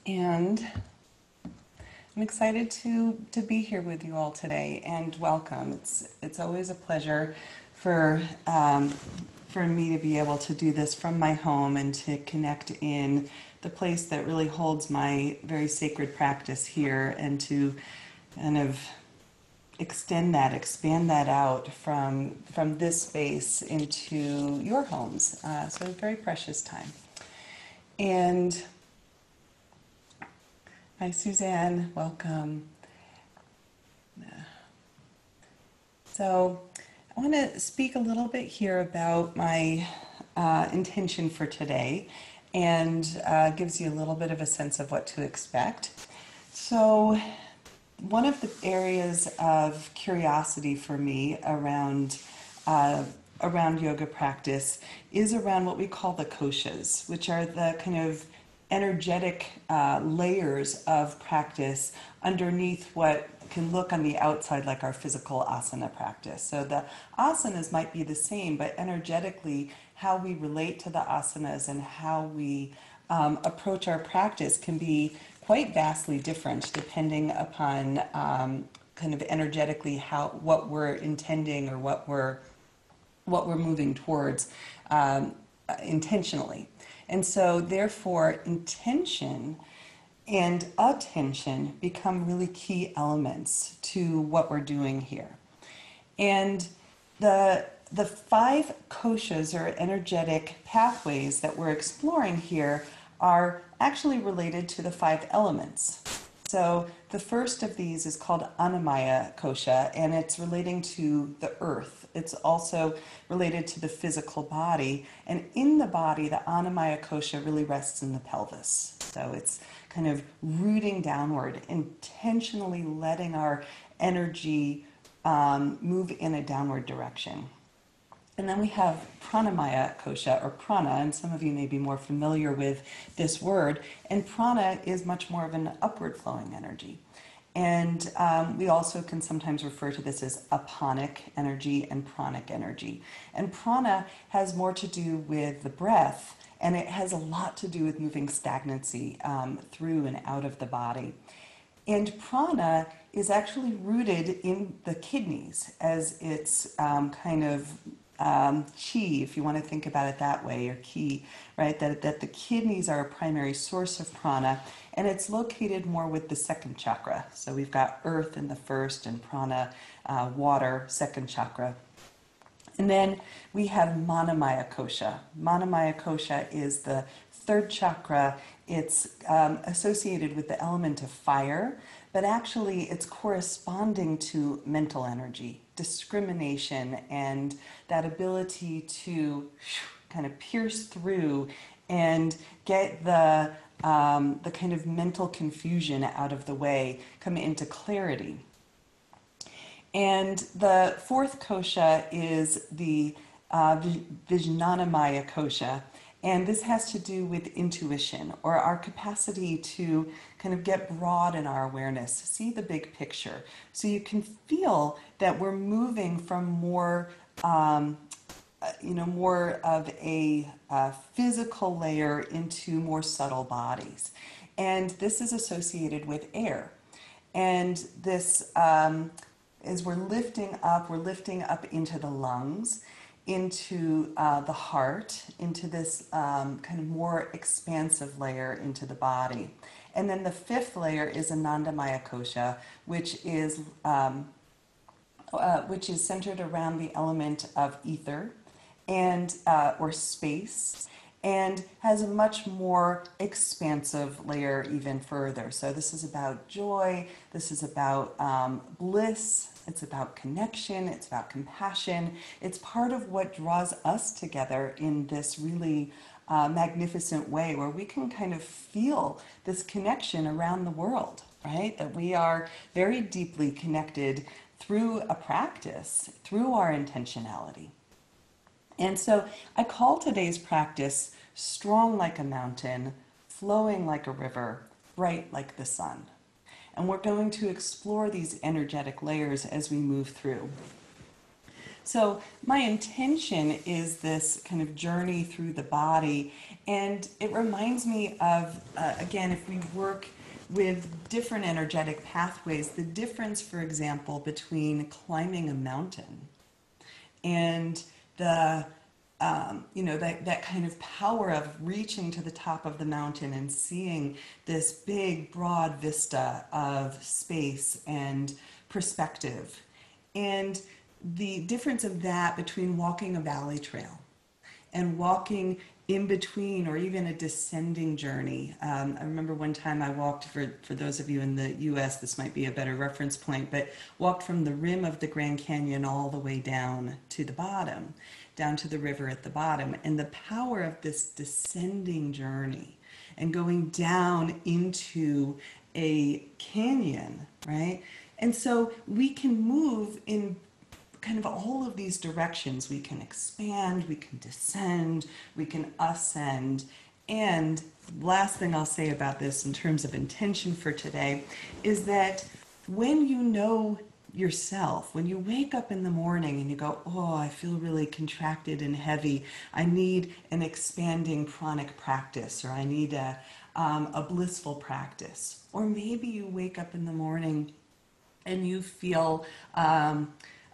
And I'm excited to be here with you all today, and welcome. It's always a pleasure for for me to be able to do this from my home and to connect in the place that really holds my very sacred practice here, and to kind of extend that, expand that out from this space into your homes. So a very precious time. And hi, Suzanne. Welcome. So I want to speak a little bit here about my intention for today, and gives you a little bit of a sense of what to expect. So one of the areas of curiosity for me around yoga practice is around what we call the koshas, which are the kind of energetic layers of practice underneath what can look on the outside like our physical asana practice. So the asanas might be the same, but energetically, how we relate to the asanas and how we approach our practice can be quite vastly different depending upon kind of energetically what we're intending or what we're moving towards intentionally. And so therefore intention and attention become really key elements to what we're doing here. And the 5 koshas, or energetic pathways, that we're exploring here are actually related to the 5 elements. So the first of these is called Anamaya Kosha, and it's relating to the earth. It's also related to the physical body. And in the body, the Anamaya Kosha really rests in the pelvis. So it's kind of rooting downward, intentionally letting our energy move in a downward direction. And then we have Pranamaya Kosha, or prana, and some of you may be more familiar with this word. And prana is much more of an upward flowing energy. And we also can sometimes refer to this as aponic energy and pranic energy. And prana has more to do with the breath, and it has a lot to do with moving stagnancy through and out of the body. And prana is actually rooted in the kidneys as its kind of chi, if you want to think about it that way, or ki, right? That the kidneys are a primary source of prana, and it's located more with the second chakra. So we've got earth in the first, and prana, water, second chakra. And then we have Manamaya Kosha. Manamaya Kosha is the third chakra. It's associated with the element of fire, but actually it's corresponding to mental energy, discrimination, and that ability to kind of pierce through and get the kind of mental confusion out of the way, come into clarity. And the 4th kosha is the Vijnanamaya Kosha. And this has to do with intuition, or our capacity to kind of get broad in our awareness, see the big picture. So you can feel that we're moving from more, more of a physical layer into more subtle bodies. And this is associated with air. And this, as we're lifting up into the lungs, into the heart, into this kind of more expansive layer into the body. And then the 5th layer is Anandamaya Kosha, which is centered around the element of ether and or space, and has a much more expansive layer even further. So this is about joy, this is about bliss, it's about connection, it's about compassion. It's part of what draws us together in this really magnificent way, where we can kind of feel this connection around the world, right? That we are very deeply connected through a practice, through our intentionality. And so I call today's practice strong like a mountain, flowing like a river, bright like the sun. And we're going to explore these energetic layers as we move through. So my intention is this kind of journey through the body And it reminds me of, again, if we work with different energetic pathways, the difference, for example, between climbing a mountain and the that kind of power of reaching to the top of the mountain and seeing this big, broad vista of space and perspective. And the difference of that between walking a valley trail and walking in between or even a descending journey. I remember one time I walked, for those of you in the US, this might be a better reference point, but walked from the rim of the Grand Canyon all the way down to the bottom, down to the river at the bottom. And the power of this descending journey and going down into a canyon, right? And so we can move in kind of all of these directions. We can expand, we can descend, we can ascend. And last thing I'll say about this in terms of intention for today is that when you know yourself, when you wake up in the morning and you go, oh, I feel really contracted and heavy, I need an expanding pranic practice, or I need a blissful practice. Or maybe you wake up in the morning and you feel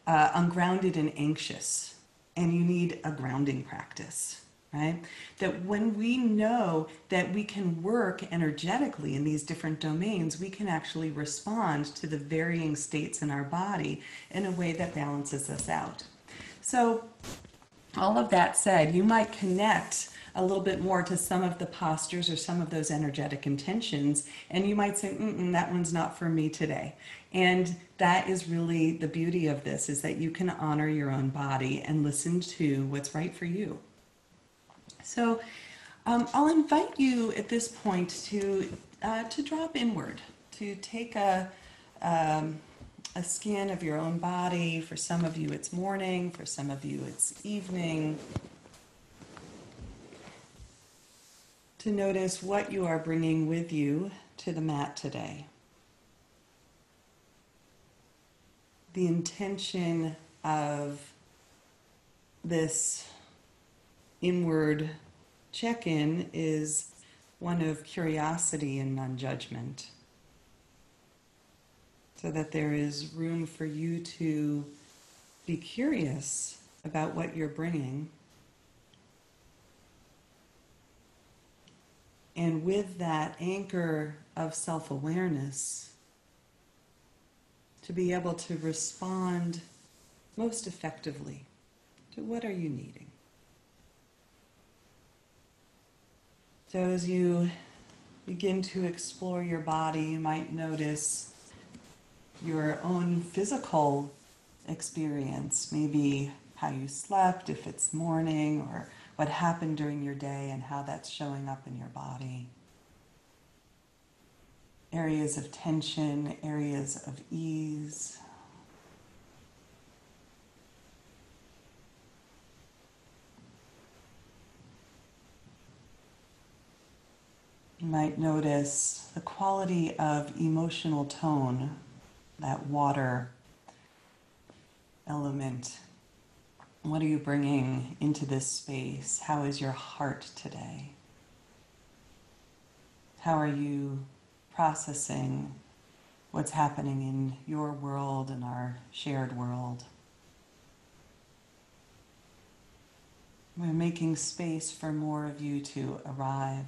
ungrounded and anxious, and you need a grounding practice, right? That when we know that we can work energetically in these different domains, we can actually respond to the varying states in our body in a way that balances us out. So, all of that said, you might connect a little bit more to some of the postures or some of those energetic intentions, and you might say, that one's not for me today. And that is really the beauty of this, is that you can honor your own body and listen to what's right for you. So I'll invite you at this point to drop inward, to take a scan of your own body. For some of you it's morning, for some of you it's evening. To notice what you are bringing with you to the mat today. The intention of this inward check-in is one of curiosity and non-judgment, so that there is room for you to be curious about what you're bringing. And with that anchor of self-awareness, to be able to respond most effectively to what are you needing. So as you begin to explore your body, you might notice your own physical experience, maybe how you slept, if it's morning, or what happened during your day and how that's showing up in your body. Areas of tension, areas of ease. You might notice the quality of emotional tone, that water element. What are you bringing into this space? How is your heart today? How are you processing what's happening in your world and our shared world? We're making space for more of you to arrive.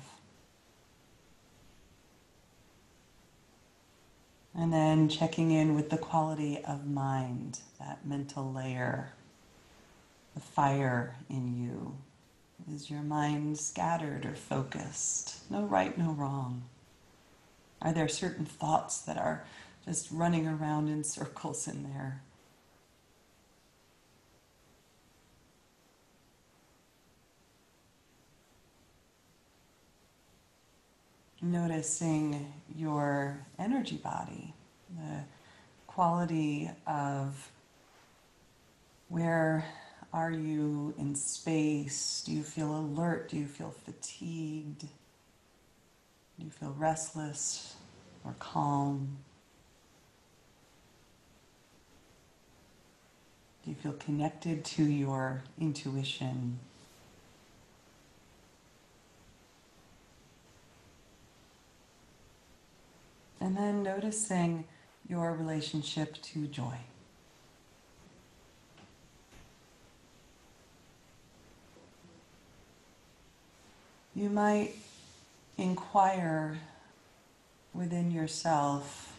And then checking in with the quality of mind, that mental layer, the fire in you. Is your mind scattered or focused? No right, no wrong. Are there certain thoughts that are just running around in circles in there? Noticing your energy body, the quality of where are you in space? Do you feel alert? Do you feel fatigued? Do you feel restless or calm? Do you feel connected to your intuition? And then noticing your relationship to joy. You might inquire within yourself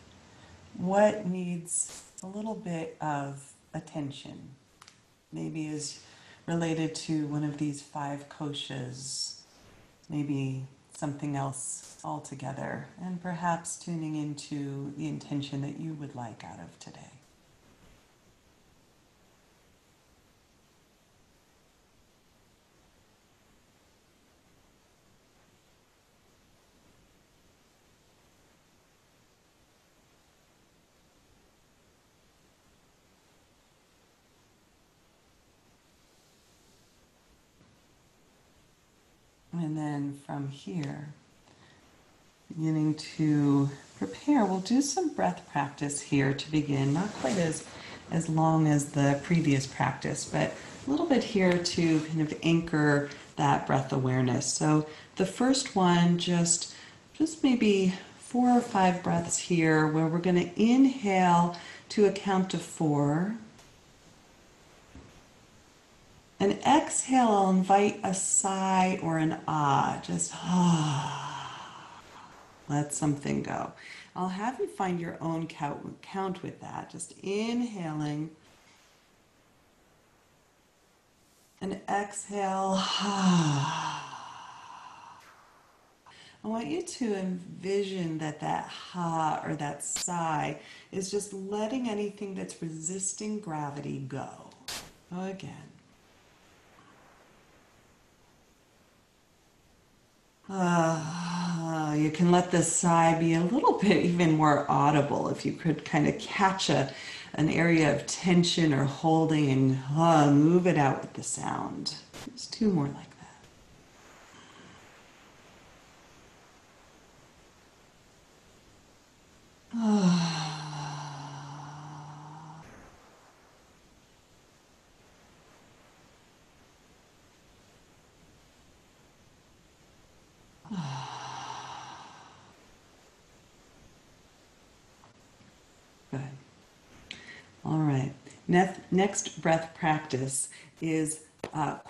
what needs a little bit of attention. Maybe is related to one of these 5 koshas, maybe something else altogether, and perhaps tuning into the intention that you would like out of today. And then from here, beginning to prepare, we'll do some breath practice here to begin, not quite as long as the previous practice, but a little bit here to kind of anchor that breath awareness. So the first one, just maybe 4 or 5 breaths here, where we're going to inhale to a count of 4. And exhale, I'll invite a sigh or an ah, just let something go. I'll have you find your own count with that, just inhaling and exhale. I want you to envision that ha or that sigh is just letting anything that's resisting gravity go. Again. You can let the sigh be a little bit even more audible if you could kind of catch an area of tension or holding and move it out with the sound. Just 2 more like that. Good. All right. Next breath practice is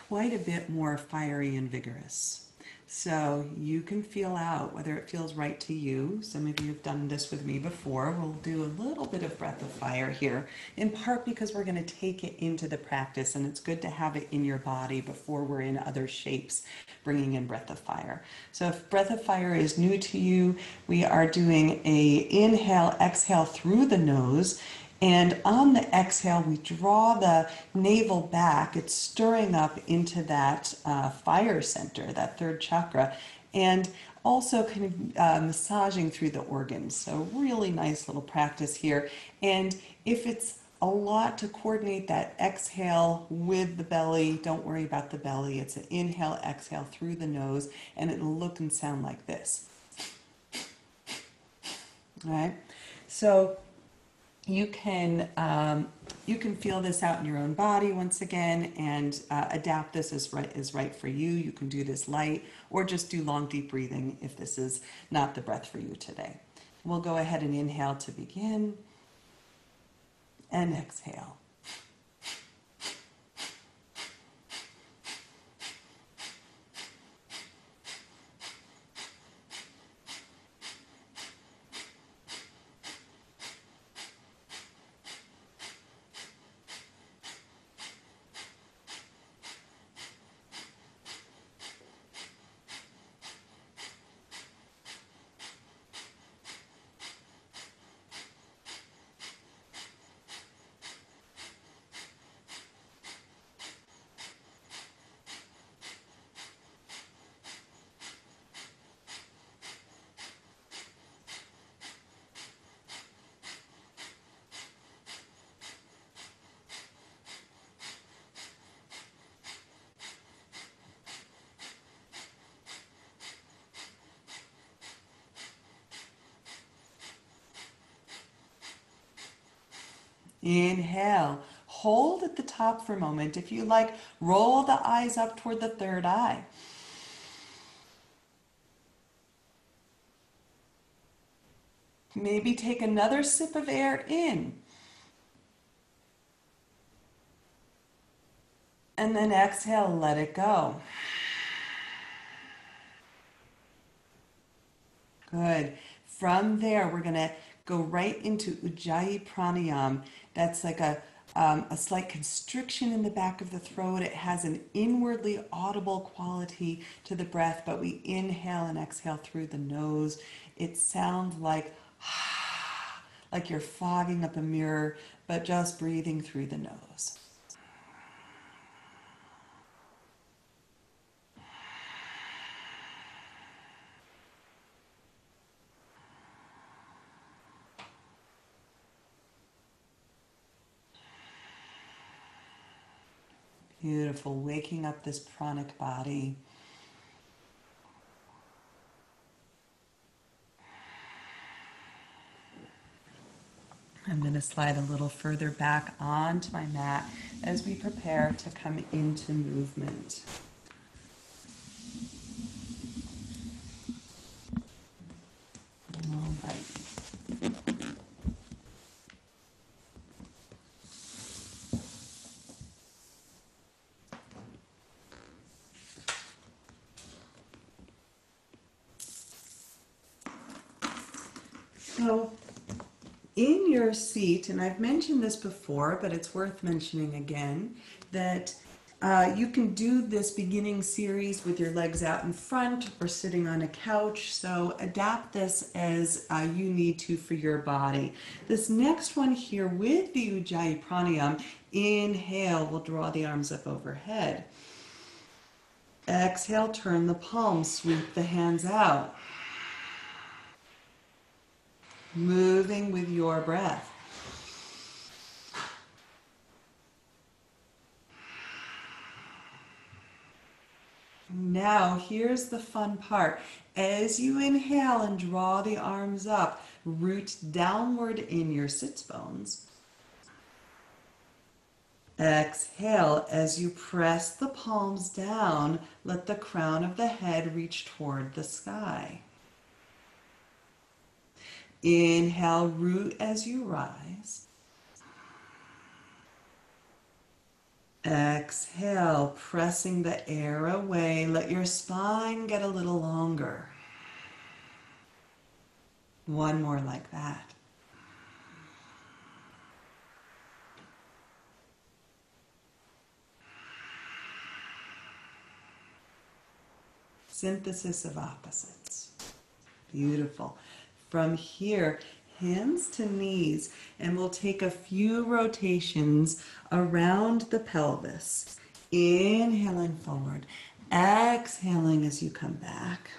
quite a bit more fiery and vigorous. So you can feel out whether it feels right to you. Some of you have done this with me before. We'll do a little bit of breath of fire here, in part because we're going to take it into the practice, and it's good to have it in your body before we're in other shapes, bringing in breath of fire. So if breath of fire is new to you, we are doing a inhale, exhale through the nose. And on the exhale, we draw the navel back. It's stirring up into that fire center, that 3rd chakra, and also kind of massaging through the organs. So really nice little practice here. And if it's a lot to coordinate that exhale with the belly, don't worry about the belly. It's an inhale, exhale through the nose, and it'll look and sound like this. All right? So you can feel this out in your own body once again, and adapt this as right for you. You can do this light, or just do long deep breathing if this is not the breath for you today. We'll go ahead and inhale to begin, and exhale. Inhale. Hold at the top for a moment. If you like, roll the eyes up toward the 3rd eye. Maybe take another sip of air in. And then exhale, let it go. Good. From there, we're going to go right into Ujjayi Pranayama. That's like a slight constriction in the back of the throat. It has an inwardly audible quality to the breath, but we inhale and exhale through the nose. It sounds like you're fogging up a mirror, but just breathing through the nose. Beautiful. Waking up this pranic body. I'm going to slide a little further back onto my mat as we prepare to come into movement. All right. So in your seat, and I've mentioned this before, but it's worth mentioning again, that you can do this beginning series with your legs out in front or sitting on a couch. So adapt this as you need to for your body. This next one here with the Ujjayi Pranayama, inhale, we'll draw the arms up overhead. Exhale, turn the palms, sweep the hands out. Moving with your breath. Now, here's the fun part. As you inhale and draw the arms up, root downward in your sits bones. Exhale, as you press the palms down, let the crown of the head reach toward the sky. Inhale, root as you rise. Exhale, pressing the air away. Let your spine get a little longer. One more like that. Synthesis of opposites. Beautiful. From here, hands to knees, and we'll take a few rotations around the pelvis. Inhaling forward, exhaling as you come back.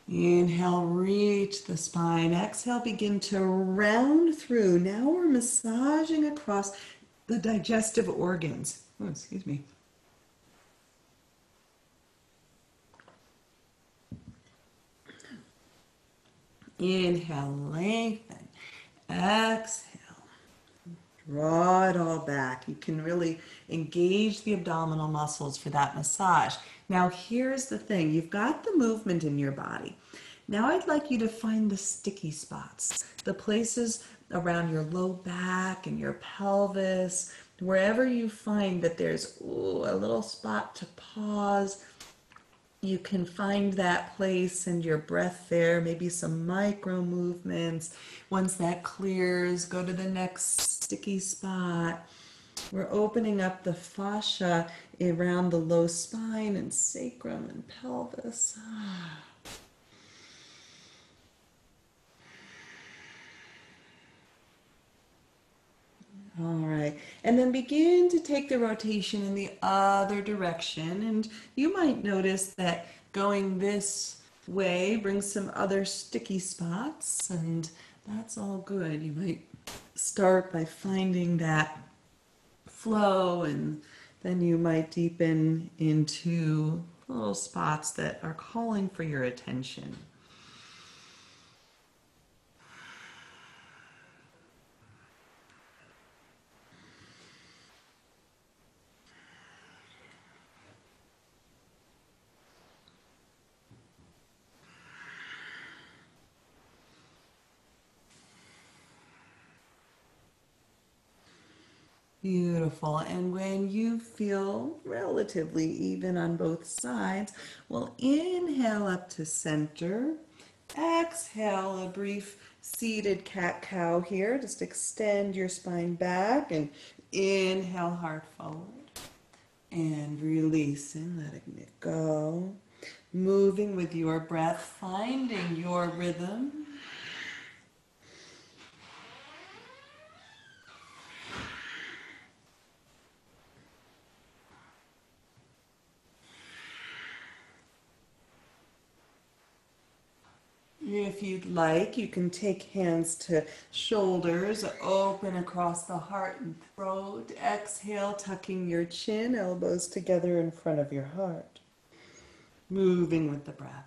Inhale, reach the spine. Exhale, begin to round through. Now we're massaging across the digestive organs. Oh, excuse me. Inhale, lengthen. Exhale. Draw it all back. You can really engage the abdominal muscles for that massage. Now, here's the thing. You've got the movement in your body. Now, I'd like you to find the sticky spots, the places around your low back and your pelvis, wherever you find that there's a little spot to pause. You can find that place and your breath there, maybe some micro movements. Once that clears, go to the next sticky spot. We're opening up the fascia around the low spine and sacrum and pelvis. All right, and then begin to take the rotation in the other direction. And you might notice that going this way brings some other sticky spots, and that's all good. You might start by finding that flow, and then you might deepen into little spots that are calling for your attention. Beautiful. And when you feel relatively even on both sides, we'll inhale up to center. Exhale, a brief seated cat-cow here. Just extend your spine back and inhale, heart forward. And releasing, letting it go. Moving with your breath, finding your rhythm. If you'd like, you can take hands to shoulders, open across the heart and throat. Exhale, tucking your chin, elbows together in front of your heart. Moving with the breath.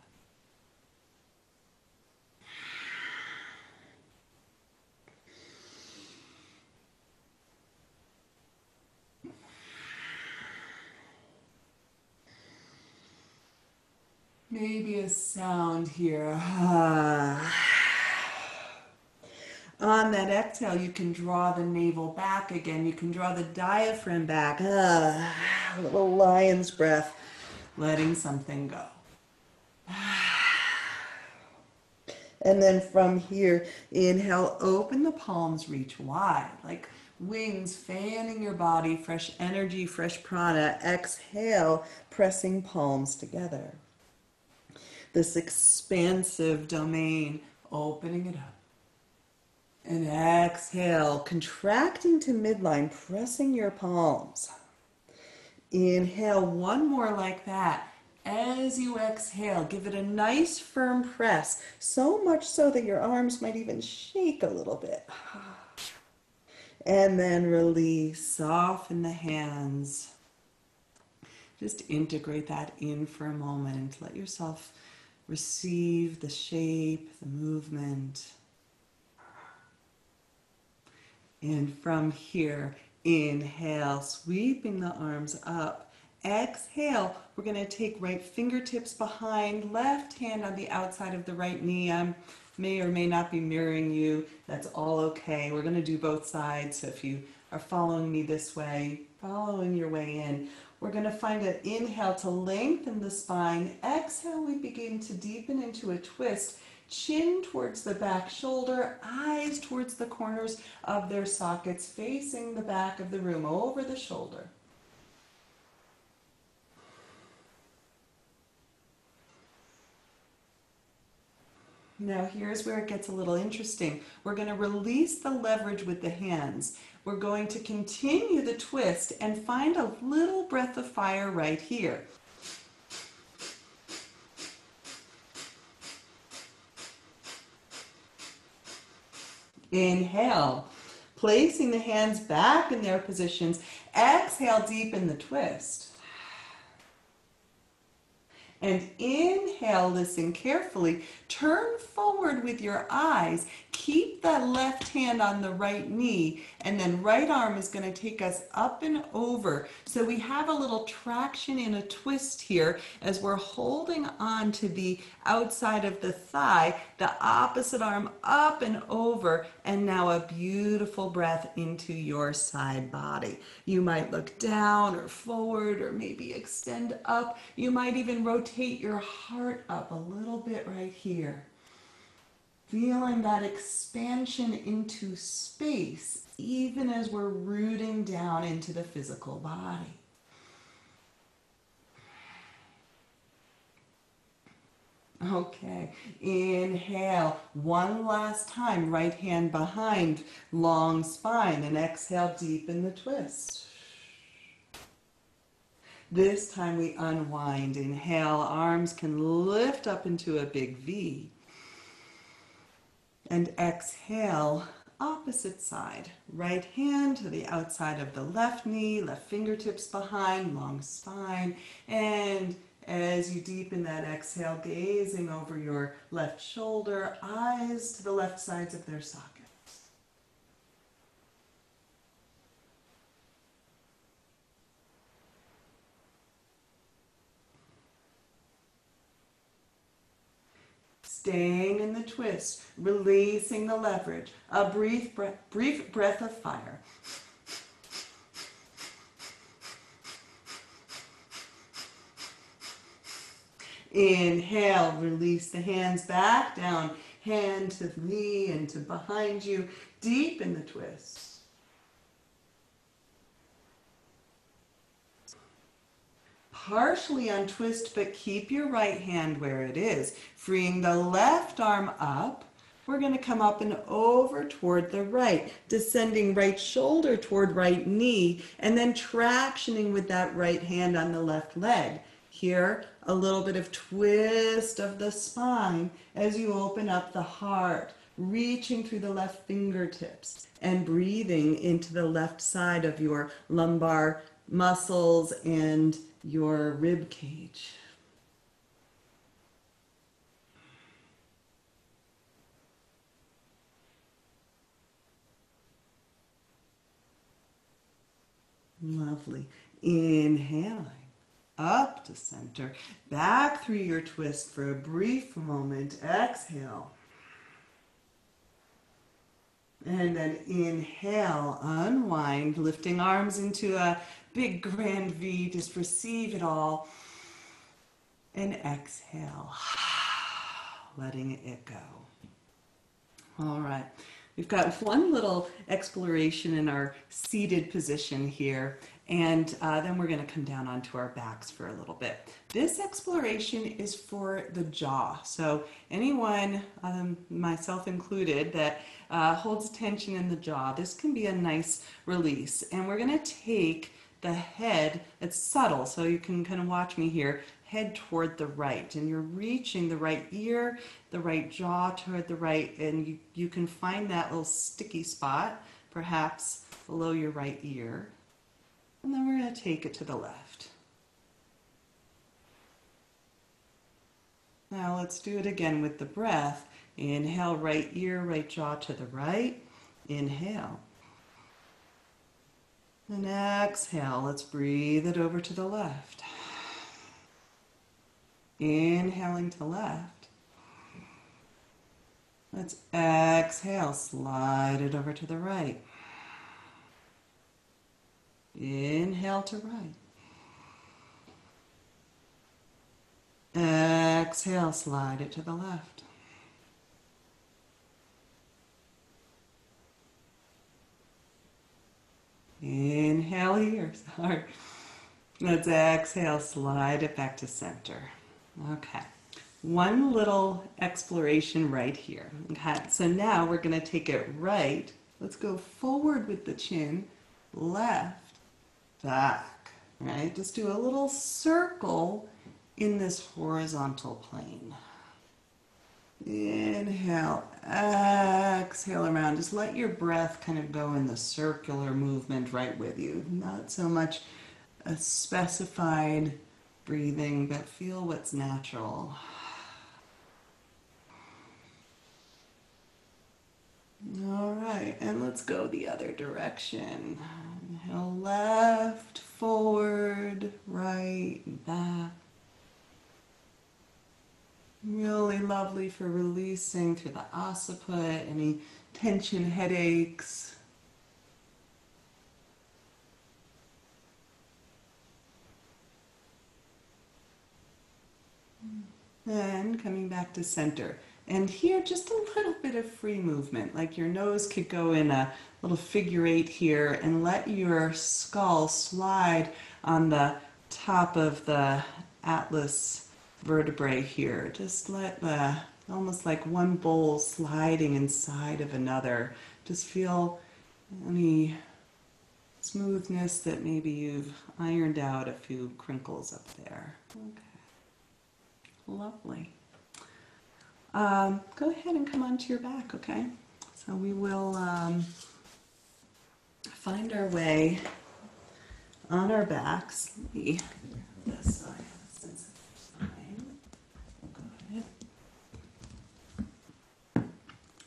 Maybe a sound here. On that exhale, you can draw the navel back again. You can draw the diaphragm back. A little lion's breath, letting something go. And then from here, inhale, open the palms, reach wide, like wings fanning your body, fresh energy, fresh prana. Exhale, pressing palms together. This expansive domain, opening it up. And exhale, contracting to midline, pressing your palms. Inhale, one more like that. As you exhale, give it a nice firm press, so much so that your arms might even shake a little bit. And then release, soften the hands. Just integrate that in for a moment. Let yourself receive the shape, the movement. And from here, inhale, sweeping the arms up. Exhale, we're going to take right fingertips behind, left hand on the outside of the right knee. I may or may not be mirroring you. That's all okay. We're going to do both sides. So if you are following me this way, following your way in, we're going to find an inhale to lengthen the spine. Exhale, we begin to deepen into a twist. Chin towards the back shoulder, eyes towards the corners of their sockets, facing the back of the room, over the shoulder. Now here's where it gets a little interesting. We're going to release the leverage with the hands. We're going to continue the twist and find a little breath of fire right here. Inhale, placing the hands back in their positions. Exhale, deepen the twist. And inhale, listen carefully. Turn forward with your eyes. Keep that left hand on the right knee, and then right arm is going to take us up and over. So we have a little traction in a twist here as we're holding on to the outside of the thigh, the opposite arm up and over, and now a beautiful breath into your side body. You might look down or forward or maybe extend up. You might even rotate your heart up a little bit right here. Feeling that expansion into space, even as we're rooting down into the physical body. Okay, inhale, one last time, right hand behind, long spine, and exhale, deepen the twist. This time we unwind. Inhale, arms can lift up into a big V. And exhale, opposite side. Right hand to the outside of the left knee, left fingertips behind, long spine. And as you deepen that exhale, gazing over your left shoulder, eyes to the left sides of their sockets. Staying in the twist, releasing the leverage, a brief breath of fire. Inhale, release the hands back down, hand to knee and to behind you, deep in the twist. Partially untwist, but keep your right hand where it is. Freeing the left arm up, we're going to come up and over toward the right, descending right shoulder toward right knee, and then tractioning with that right hand on the left leg. Here, a little bit of twist of the spine as you open up the heart, reaching through the left fingertips and breathing into the left side of your lumbar muscles and your rib cage. Lovely. Inhaling up to center, back through your twist for a brief moment. Exhale. And then inhale, unwind, lifting arms into a big grand V. Just receive it all. And exhale, letting it go. All right. We've got one little exploration in our seated position here, and then we're going to come down onto our backs for a little bit. This exploration is for the jaw. So anyone, myself included, that holds tension in the jaw, this can be a nice release. And we're going to take the head, it's subtle, so you can kind of watch me here, head toward the right, and you're reaching the right ear, the right jaw toward the right, and you can find that little sticky spot, perhaps below your right ear. And then we're going to take it to the left. Now let's do it again with the breath. Inhale, right ear, right jaw to the right. Inhale. And exhale, let's breathe it over to the left. Inhaling to left. Let's exhale, slide it over to the right. Inhale to right. Exhale, slide it to the left. Inhale here, sorry. Let's exhale, slide it back to center. Okay, one little exploration right here. Okay, so now we're going to take it right. Let's go forward with the chin, left, back, right? Just do a little circle in this horizontal plane. Inhale, exhale around. Just let your breath kind of go in the circular movement right with you. Not so much a specified breathing, but feel what's natural. All right, and let's go the other direction. Inhale, left, forward, right, back. Really lovely for releasing through the occiput, any tension, headaches. Then coming back to center. And here, just a little bit of free movement, like your nose could go in a little figure eight here, and let your skull slide on the top of the atlas vertebrae here. Just let almost like one bowl sliding inside of another. Just feel any smoothness that maybe you've ironed out a few crinkles up there. Okay. Lovely. Go ahead and come onto your back, okay? So we will find our way on our backs. Let me this side.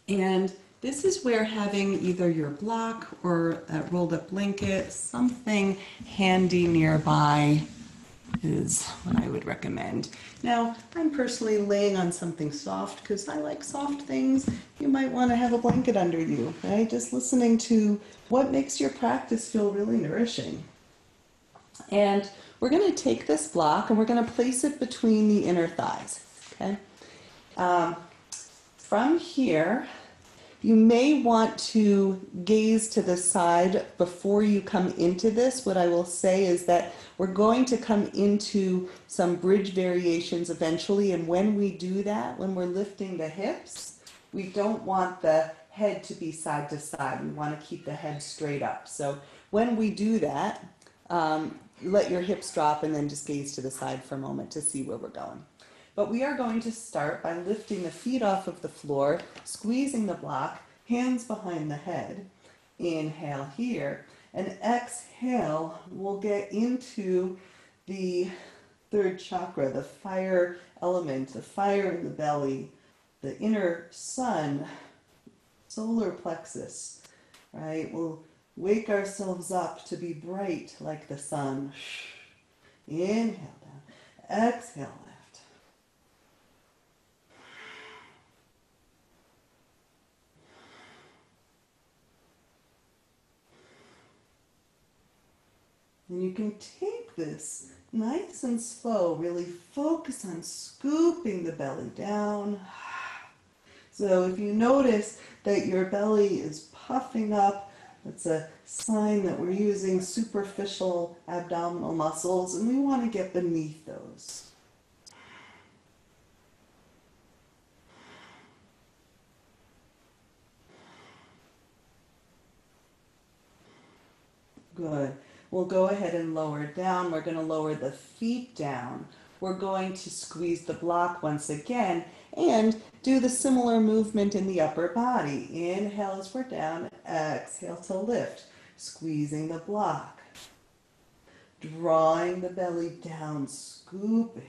And this is where having either your block or a rolled up blanket, something handy nearby, is what I would recommend. Now, I'm personally laying on something soft because I like soft things. You might want to have a blanket under you, right? Just listening to what makes your practice feel really nourishing. And we're going to take this block and we're going to place it between the inner thighs. Okay. From here, you may want to gaze to the side before you come into this. What I will say is that we're going to come into some bridge variations eventually, and when we do that, when we're lifting the hips, we don't want the head to be side to side. We want to keep the head straight up. So when we do that, let your hips drop and then just gaze to the side for a moment to see where we're going. But we are going to start by lifting the feet off of the floor, squeezing the block, hands behind the head. Inhale here, and exhale, we'll get into the third chakra, the fire element, the fire in the belly, the inner sun, solar plexus, right? We'll wake ourselves up to be bright like the sun. Inhale down, exhale lift. And you can take this nice and slow, really focus on scooping the belly down. So if you notice that your belly is puffing up, that's a sign that we're using superficial abdominal muscles, and we want to get beneath those. Good. We'll go ahead and lower down. We're going to lower the feet down. We're going to squeeze the block once again and do the similar movement in the upper body. Inhale as we're down, exhale to lift, squeezing the block, drawing the belly down, scooping.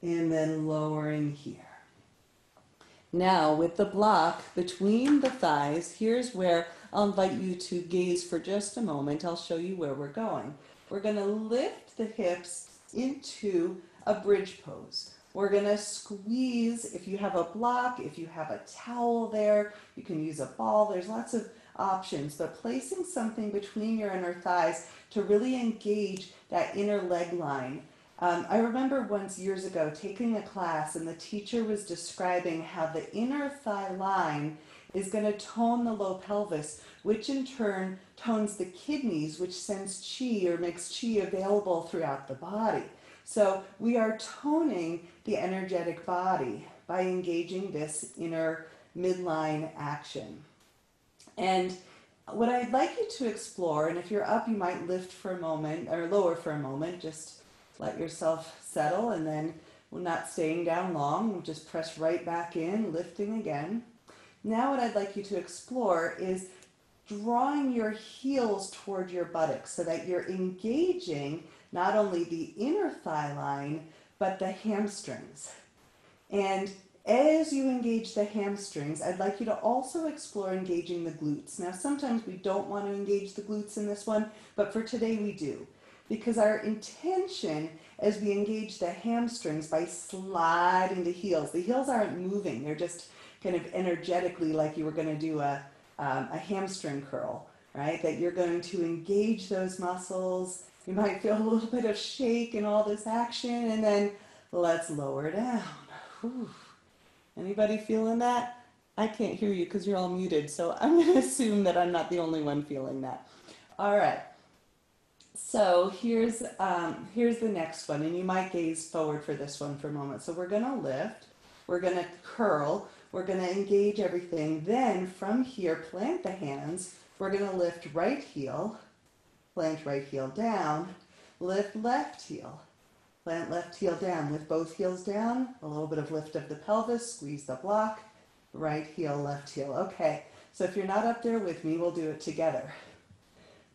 And then lowering here. Now with the block between the thighs, here's where I'll invite you to gaze for just a moment. I'll show you where we're going. We're going to lift the hips into a bridge pose. We're going to squeeze, if you have a block, if you have a towel there, you can use a ball. There's lots of options, but placing something between your inner thighs to really engage that inner leg line. I remember once years ago taking a class and the teacher was describing how the inner thigh line is going to tone the low pelvis, which in turn tones the kidneys, which sends chi or makes chi available throughout the body. So we are toning the energetic body by engaging this inner midline action. And what I'd like you to explore, and if you're up, you might lift for a moment or lower for a moment, just let yourself settle, and then we're not staying down long. We'll just press right back in, lifting again. Now what I'd like you to explore is drawing your heels toward your buttocks so that you're engaging not only the inner thigh line, but the hamstrings. And as you engage the hamstrings, I'd like you to also explore engaging the glutes. Now, sometimes we don't want to engage the glutes in this one, but for today we do. Because our intention as we engage the hamstrings by sliding the heels aren't moving, they're just kind of energetically like you were going to do a hamstring curl, right? That you're going to engage those muscles. You might feel a little bit of shake in all this action, and then let's lower down. Whew. Anybody feeling that? I can't hear you because you're all muted, so I'm going to assume that I'm not the only one feeling that. All right. So here's the next one, and you might gaze forward for this one for a moment. So we're going to lift, we're going to curl, we're going to engage everything. Then from here, plant the hands. We're going to lift right heel, plant right heel down, lift left heel, plant left heel down. With both heels down, a little bit of lift of the pelvis, squeeze the block, right heel, left heel. Okay, so if you're not up there with me, we'll do it together.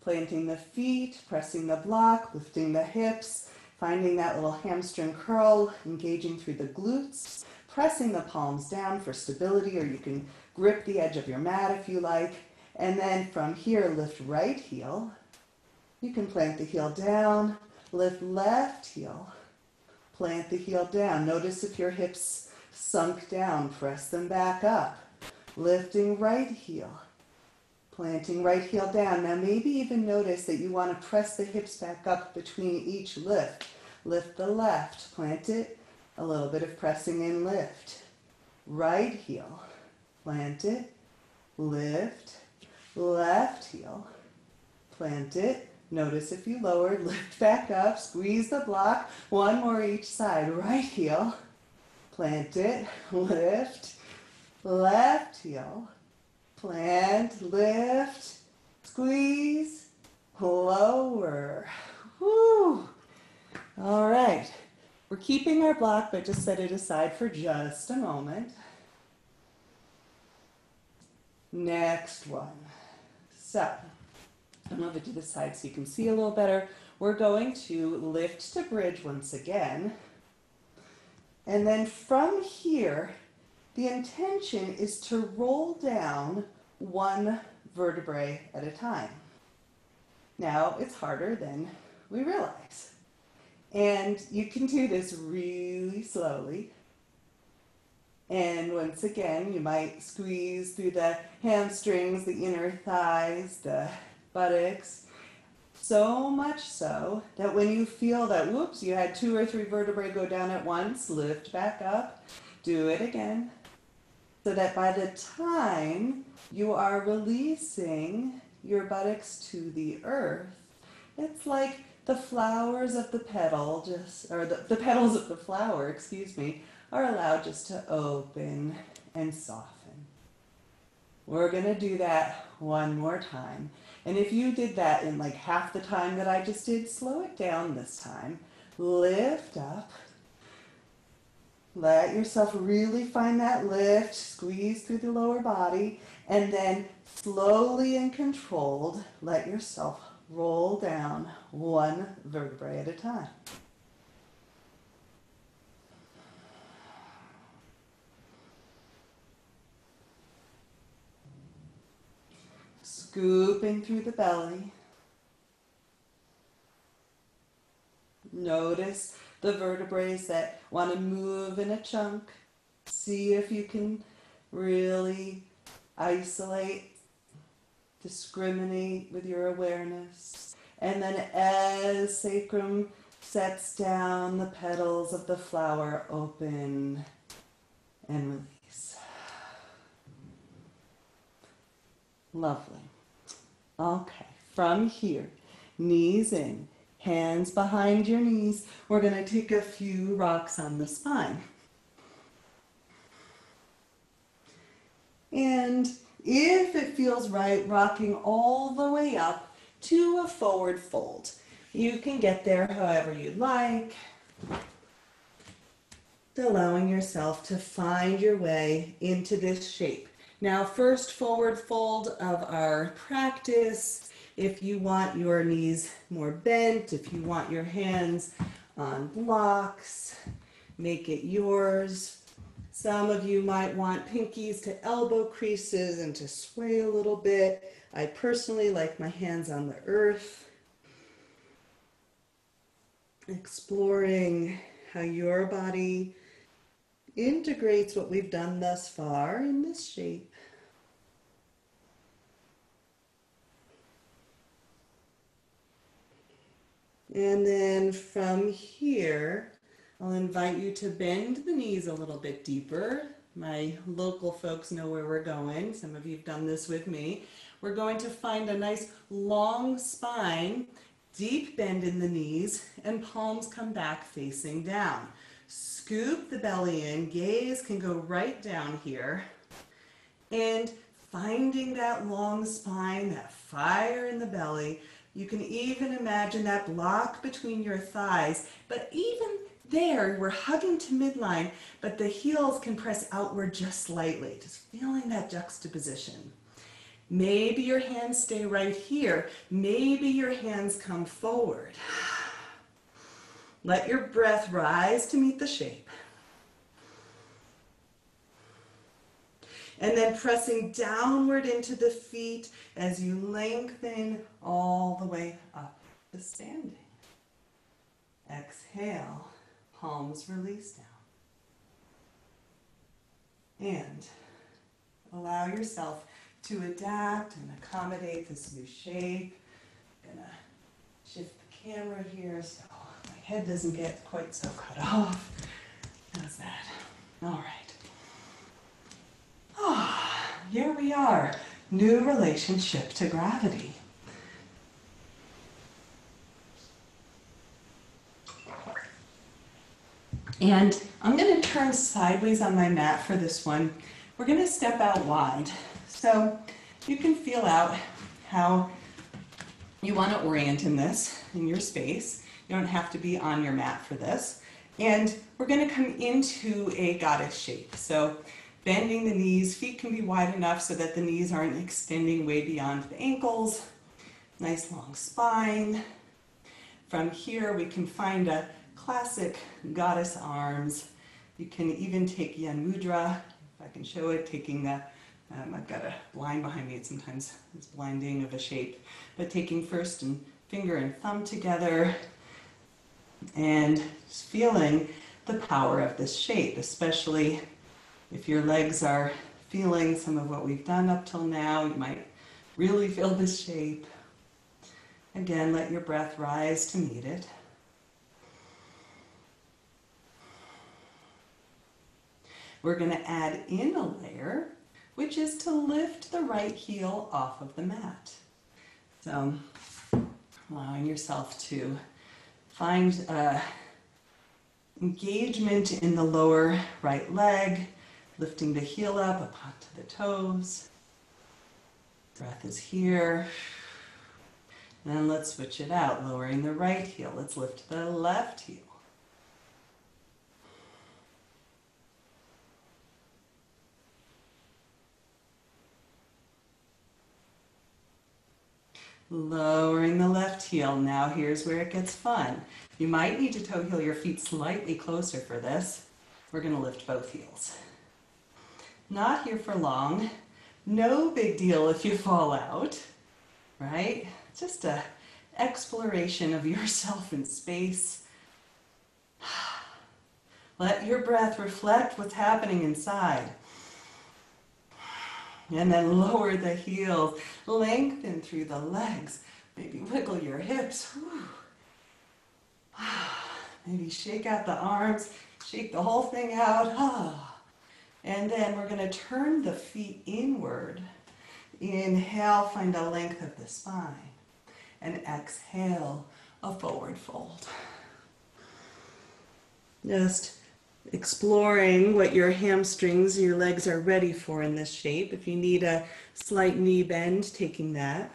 Planting the feet, pressing the block, lifting the hips, Finding that little hamstring curl, engaging through the glutes, pressing the palms down for stability, or you can grip the edge of your mat if you like. And then from here, lift right heel. You can plant the heel down, lift left heel, plant the heel down. Notice if your hips sunk down, press them back up. Lifting right heel, planting right heel down. Now maybe even notice that you want to press the hips back up between each lift. Lift the left, plant it, a little bit of pressing in, lift. Right heel, plant it, lift, left heel, plant it. Notice if you lowered, lift back up, squeeze the block, one more each side. Right heel, plant it, lift, left heel, plant, lift, squeeze, lower. Woo! All right, we're keeping our block, but just set it aside for just a moment. Next one. So, I'm going to do this side so you can see a little better. We're going to lift to bridge once again. And then from here, the intention is to roll down one vertebrae at a time. Now, it's harder than we realize. And you can do this really slowly. And once again, you might squeeze through the hamstrings, the inner thighs, the buttocks. So much so that when you feel that, whoops, you had 2 or 3 vertebrae go down at once, lift back up, do it again. So that by the time you are releasing your buttocks to the earth, it's like the flowers of the petal, the petals of the flower, excuse me, are allowed just to open and soften. We're going to do that one more time. And if you did that in like half the time that I just did, slow it down this time. Lift up. Let yourself really find that lift, squeeze through the lower body, and then slowly and controlled, let yourself roll down one vertebrae at a time. Scooping through the belly. Notice the vertebrae that want to move in a chunk. See if you can really isolate, discriminate with your awareness. And then as sacrum sets down, the petals of the flower open and release. Lovely. Okay, from here, knees in, hands behind your knees. We're going to take a few rocks on the spine. And if it feels right, rocking all the way up to a forward fold. You can get there however you'd like, allowing yourself to find your way into this shape. Now, first forward fold of our practice. If you want your knees more bent, if you want your hands on blocks, make it yours. Some of you might want pinkies to elbow creases and to sway a little bit. I personally like my hands on the earth. Exploring how your body integrates what we've done thus far in this shape. And then from here, I'll invite you to bend the knees a little bit deeper. My local folks know where we're going. Some of you have done this with me. We're going to find a nice long spine, deep bend in the knees, and palms come back facing down. Scoop the belly in, gaze can go right down here. And finding that long spine, that fire in the belly, you can even imagine that block between your thighs, but even there, we're hugging to midline, but the heels can press outward just slightly, just feeling that juxtaposition. Maybe your hands stay right here. Maybe your hands come forward. Let your breath rise to meet the shape. And then pressing downward into the feet as you lengthen all the way up to standing. Exhale, palms release down. And allow yourself to adapt and accommodate this new shape. I'm gonna shift the camera here so my head doesn't get quite so cut off. How's that? All right. Here we are, new relationship to gravity. And I'm going to turn sideways on my mat for this one. We're going to step out wide. So you can feel out how you want to orient in this, in your space. You don't have to be on your mat for this. And we're going to come into a goddess shape. So bending the knees, feet can be wide enough so that the knees aren't extending way beyond the ankles. Nice long spine. From here, we can find a classic goddess arms. You can even take Yen Mudra, if I can show it, taking the, I've got a blind behind me, sometimes it's blinding of a shape, but taking first and finger and thumb together and just feeling the power of this shape, especially if your legs are feeling some of what we've done up till now. You might really feel this shape. Again, let your breath rise to meet it. We're going to add in a layer, which is to lift the right heel off of the mat. So allowing yourself to find engagement in the lower right leg, lifting the heel up onto the toes. Breath is here. Then let's switch it out, lowering the right heel. Let's lift the left heel. Lowering the left heel. Now here's where it gets fun. You might need to toe heel your feet slightly closer for this. We're going to lift both heels. Not here for long. No big deal if you fall out, right? Just an exploration of yourself in space. Let your breath reflect what's happening inside. And then lower the heels, lengthen through the legs. Maybe wiggle your hips. Maybe shake out the arms, shake the whole thing out. And then we're going to turn the feet inward. Inhale, find a length of the spine. And exhale, a forward fold. Just exploring what your hamstrings, your legs are ready for in this shape. If you need a slight knee bend, taking that.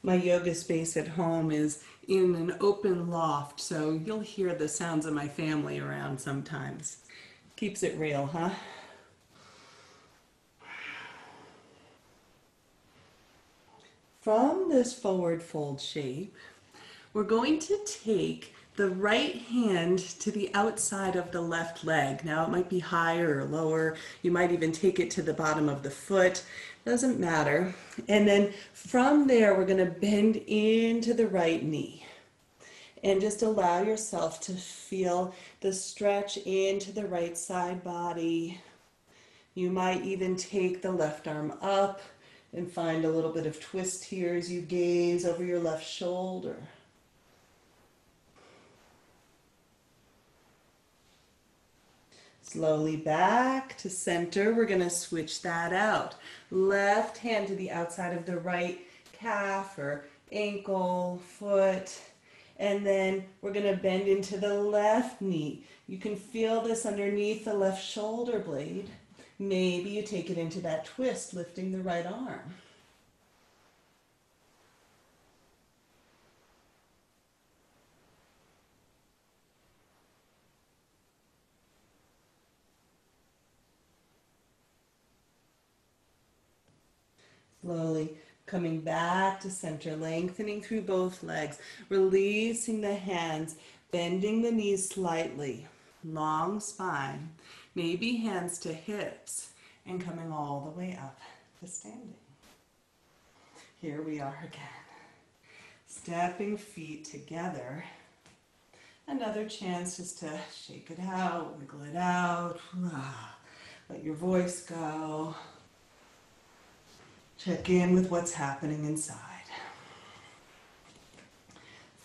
My yoga space at home is in an open loft, so you'll hear the sounds of my family around sometimes. Keeps it real, huh? From this forward fold shape, we're going to take the right hand to the outside of the left leg. Now it might be higher or lower. You might even take it to the bottom of the foot. Doesn't matter. And then from there, we're going to bend into the right knee. And just allow yourself to feel the stretch into the right side body. You might even take the left arm up and find a little bit of twist here as you gaze over your left shoulder. Slowly back to center. We're going to switch that out. Left hand to the outside of the right calf or ankle, foot. And then we're going to bend into the left knee. You can feel this underneath the left shoulder blade. Maybe you take it into that twist, lifting the right arm. Slowly coming back to center, lengthening through both legs, releasing the hands, bending the knees slightly, long spine, maybe hands to hips, and coming all the way up to standing. Here we are again. Stepping feet together. Another chance just to shake it out, wiggle it out. Let your voice go. Check in with what's happening inside.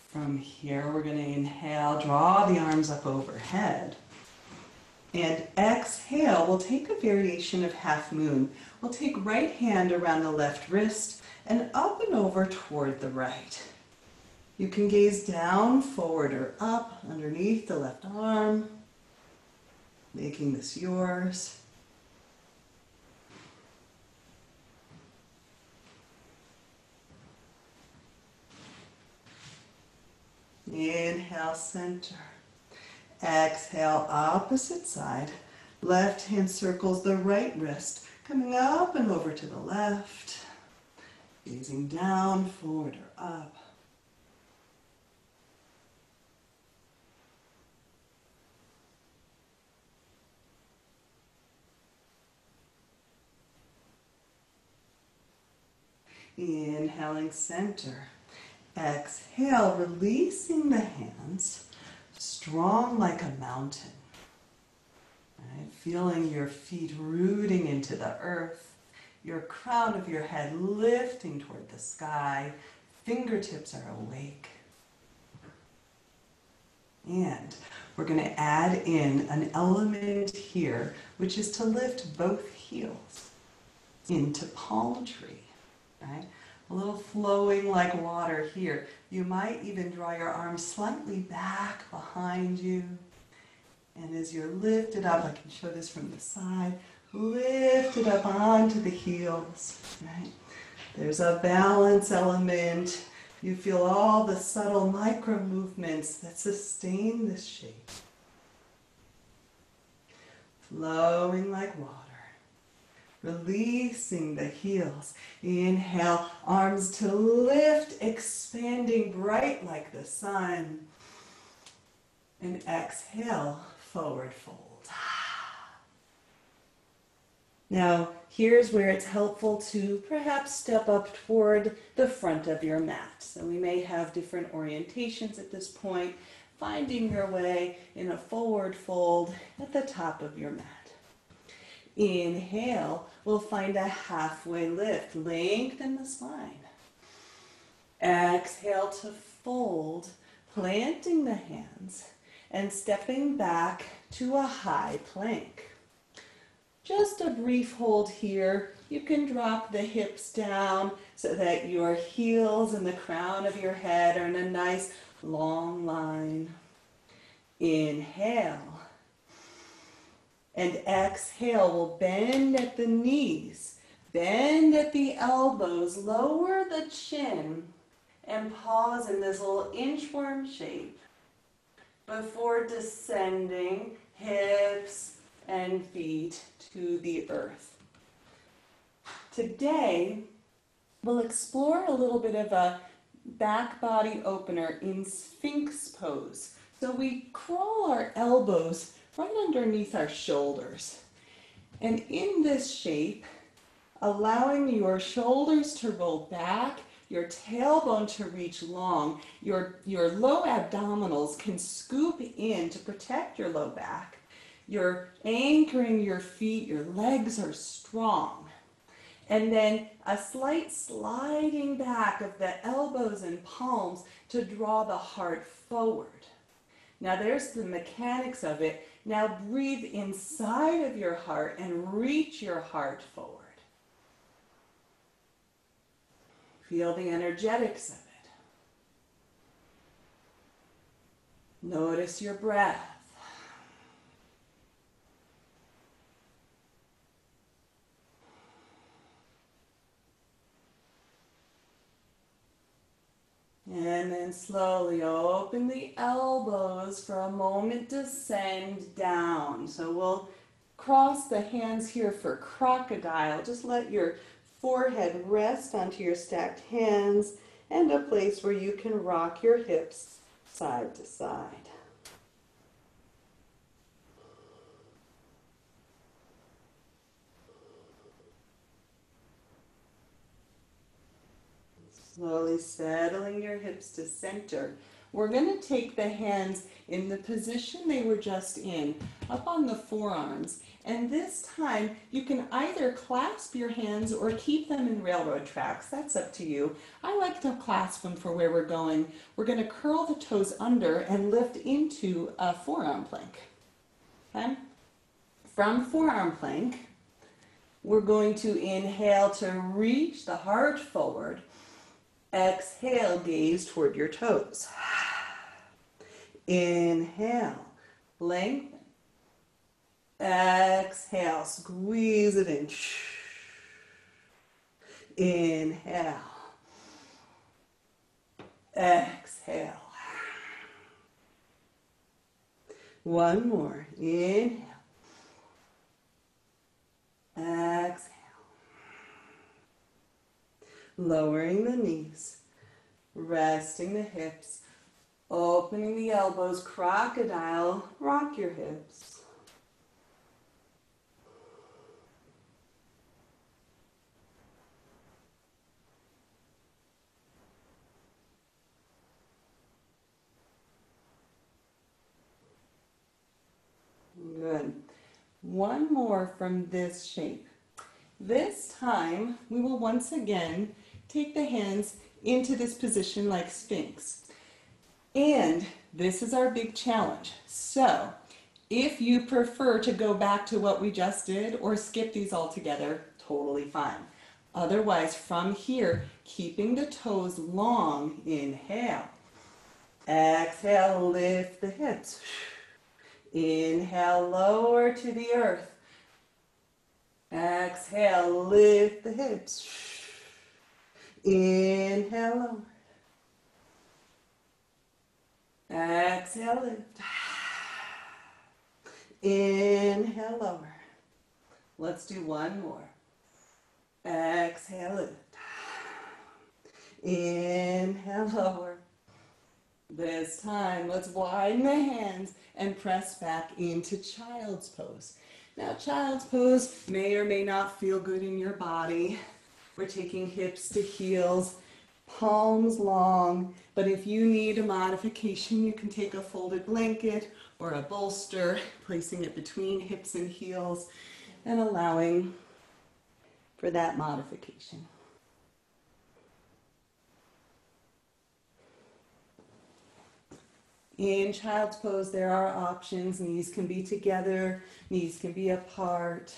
From here, we're going to inhale, draw the arms up overhead. And exhale, we'll take a variation of half moon. We'll take right hand around the left wrist and up and over toward the right. You can gaze down, forward, or up underneath the left arm, making this yours. Inhale, center. Exhale, opposite side. Left hand circles the right wrist, coming up and over to the left. Gazing down, forward, or up. Inhaling, center. Exhale, releasing the hands, strong like a mountain. Right? Feeling your feet rooting into the earth, your crown of your head lifting toward the sky, fingertips are awake. And we're going to add in an element here, which is to lift both heels into palm tree. Right? A little flowing like water here. You might even draw your arms slightly back behind you. And as you're lifted up, I can show this from the side, lifted up onto the heels. Right? There's a balance element. You feel all the subtle micro movements that sustain this shape. Flowing like water. Releasing the heels. Inhale, arms to lift, expanding bright like the sun. And exhale, forward fold. Now, here's where it's helpful to perhaps step up toward the front of your mat. So we may have different orientations at this point, finding your way in a forward fold at the top of your mat. Inhale, we'll find a halfway lift, lengthen the spine. Exhale to fold, planting the hands and stepping back to a high plank. Just a brief hold here. You can drop the hips down so that your heels and the crown of your head are in a nice long line. Inhale. And exhale, we'll bend at the knees, bend at the elbows, lower the chin, and pause in this little inchworm shape before descending hips and feet to the earth. Today, we'll explore a little bit of a back body opener in Sphinx pose. So we crawl our elbows right underneath our shoulders. And in this shape, allowing your shoulders to roll back, your tailbone to reach long, your low abdominals can scoop in to protect your low back. You're anchoring your feet, your legs are strong. And then a slight sliding back of the elbows and palms to draw the heart forward. Now there's the mechanics of it. Now breathe inside of your heart and reach your heart forward. Feel the energetics of it. Notice your breath. And then slowly open the elbows for a moment, descend down. So we'll cross the hands here for crocodile. Just let your forehead rest onto your stacked hands, and a place where you can rock your hips side to side. Slowly settling your hips to center. We're going to take the hands in the position they were just in, up on the forearms. And this time, you can either clasp your hands or keep them in railroad tracks. That's up to you. I like to clasp them for where we're going. We're going to curl the toes under and lift into a forearm plank. Okay? From forearm plank, we're going to inhale to reach the heart forward. Exhale, gaze toward your toes. Inhale, lengthen. Exhale, squeeze it in. Inhale. Exhale. One more. Inhale. Exhale. Lowering the knees, resting the hips, opening the elbows, crocodile, rock your hips. Good. One more from this shape. This time, we will once again take the hands into this position like Sphinx. And this is our big challenge. So, if you prefer to go back to what we just did or skip these altogether, totally fine. Otherwise, from here, keeping the toes long, inhale. Exhale, lift the hips. Inhale, lower to the earth. Exhale, lift the hips. Inhale, lower. Exhale, lift. Inhale, lower. Let's do one more. Exhale, lift. Inhale, lower. This time, let's widen the hands and press back into child's pose. Now, child's pose may or may not feel good in your body. We're taking hips to heels, palms long, but if you need a modification, you can take a folded blanket or a bolster, placing it between hips and heels, and allowing for that modification. In child's pose, there are options. Knees can be together, knees can be apart.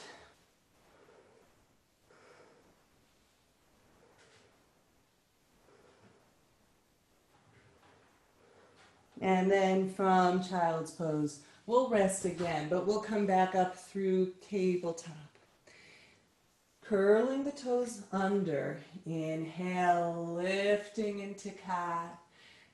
And then from child's pose, we'll rest again, but we'll come back up through tabletop. Curling the toes under, inhale, lifting into cat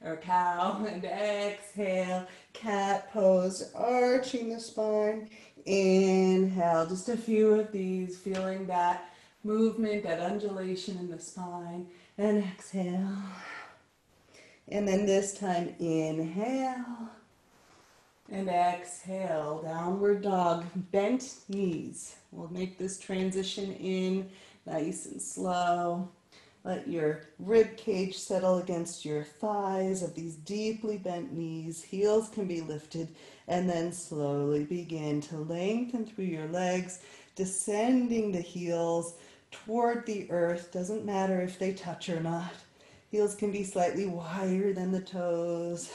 or cow, and exhale, cat pose, arching the spine. Inhale, just a few of these, feeling that movement, that undulation in the spine, and exhale. And then this time, inhale and exhale, downward dog, bent knees. We'll make this transition in nice and slow. Let your rib cage settle against your thighs of these deeply bent knees. Heels can be lifted, and then slowly begin to lengthen through your legs, descending the heels toward the earth. Doesn't matter if they touch or not. Heels can be slightly wider than the toes.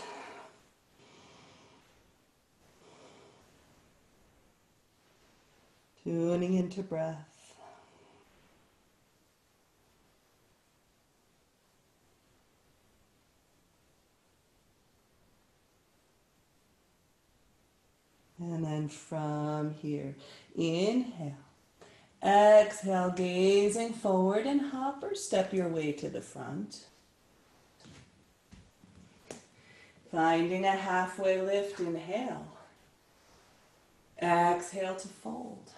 Tuning into breath. And then from here, inhale. Exhale, gazing forward, and hop or step your way to the front. Finding a halfway lift, inhale. Exhale to fold.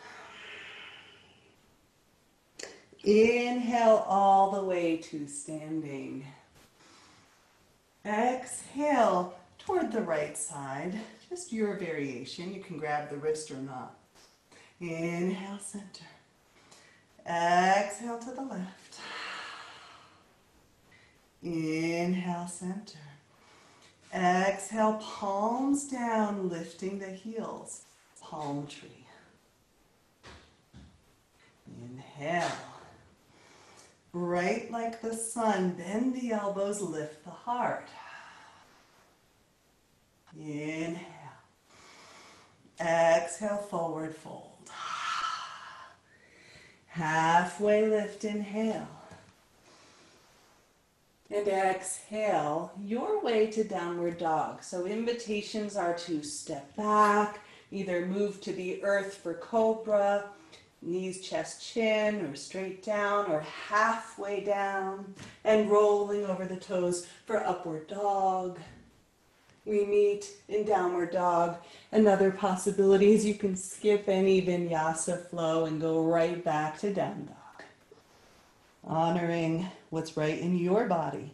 Inhale all the way to standing. Exhale toward the right side, just your variation. You can grab the wrist or not. Inhale, center. Exhale to the left. Inhale, center. Exhale, palms down, lifting the heels. Palm tree. Inhale. Bright like the sun, bend the elbows, lift the heart. Inhale. Exhale, forward fold. Halfway lift, inhale. And exhale, your way to downward dog. So invitations are to step back, either move to the earth for cobra, knees, chest, chin, or straight down, or halfway down, and rolling over the toes for upward dog. We meet in downward dog. Another possibility is you can skip any vinyasa flow and go right back to down dog. Honoring what's right in your body.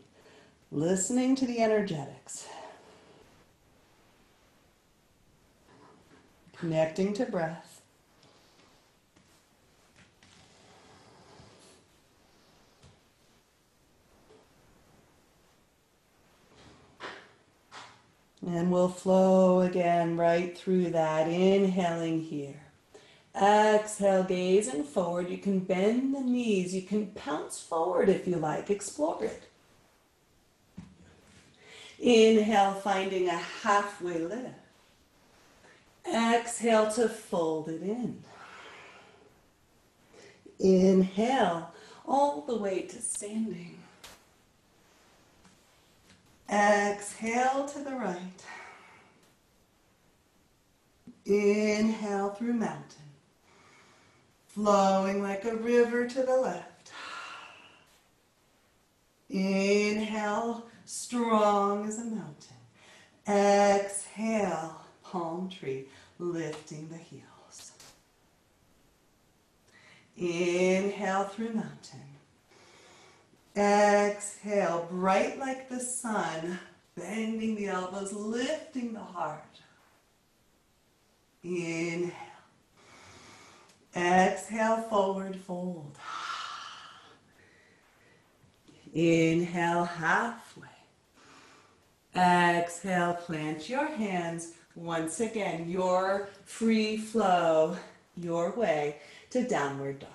Listening to the energetics. Connecting to breath. And we'll flow again right through that, inhaling here. Exhale, gazing forward. You can bend the knees. You can pounce forward if you like. Explore it. Inhale, finding a halfway lift. Exhale to fold it in. Inhale, all the way to standing. Exhale to the right. Inhale through mountain. Flowing like a river to the left. Inhale, strong as a mountain. Exhale, palm tree, lifting the heels. Inhale through mountain. Exhale, bright like the sun, bending the elbows, lifting the heart. Inhale. Exhale, forward fold. Inhale, halfway. Exhale, plant your hands. Once again, your free flow, your way to downward dog.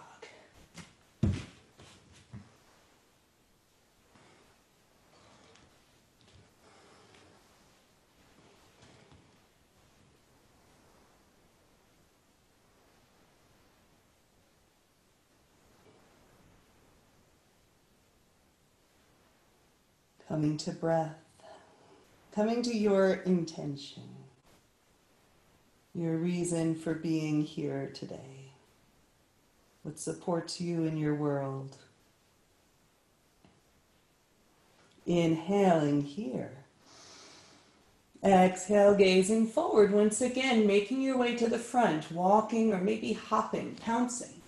Coming to breath, coming to your intention, your reason for being here today, what supports you in your world. Inhaling here. Exhale, gazing forward once again, making your way to the front, walking or maybe hopping, pouncing.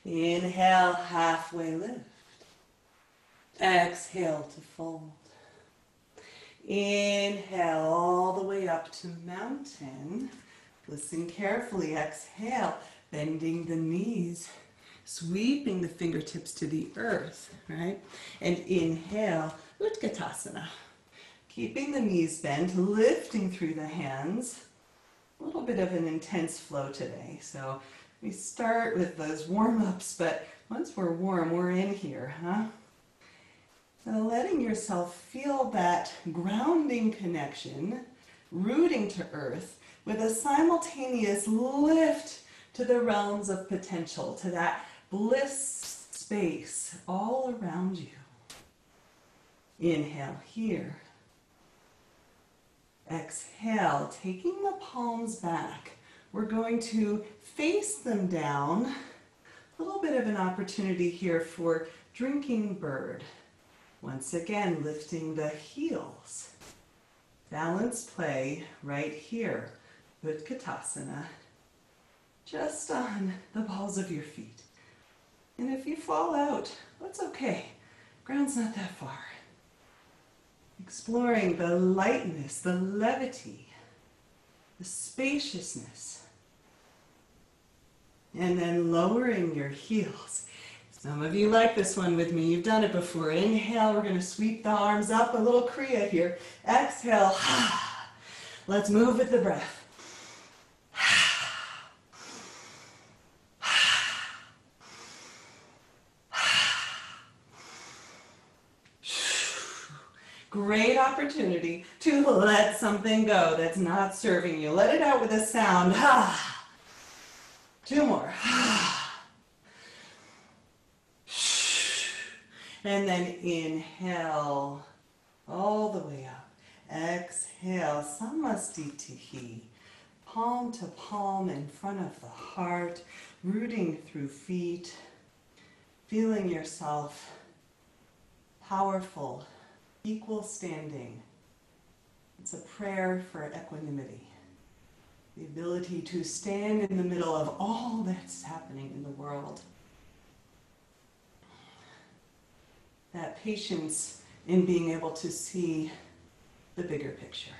Inhale, halfway lift. Exhale to fold. Inhale all the way up to mountain. Listen carefully. Exhale, bending the knees, sweeping the fingertips to the earth, right? And inhale, Utkatasana. Keeping the knees bent, lifting through the hands. A little bit of an intense flow today. So we start with those warm-ups, but once we're warm, we're in here, huh? So letting yourself feel that grounding connection, rooting to earth, with a simultaneous lift to the realms of potential, to that bliss space all around you. Inhale here. Exhale, taking the palms back. We're going to face them down. A little bit of an opportunity here for drinking bird. Once again, lifting the heels. Balanced play right here. Utkatasana. Just on the balls of your feet. And if you fall out, that's okay. Ground's not that far. Exploring the lightness, the levity, the spaciousness. And then lowering your heels. Some of you like this one with me. You've done it before. Inhale, we're going to sweep the arms up, a little Kriya here. Exhale. Let's move with the breath. Great opportunity to let something go that's not serving you. Let it out with a sound. Two more. And then inhale all the way up. Exhale, Samastitihi. Palm to palm in front of the heart, rooting through feet, feeling yourself powerful, equal standing. It's a prayer for equanimity. The ability to stand in the middle of all that's happening in the world. That patience in being able to see the bigger picture.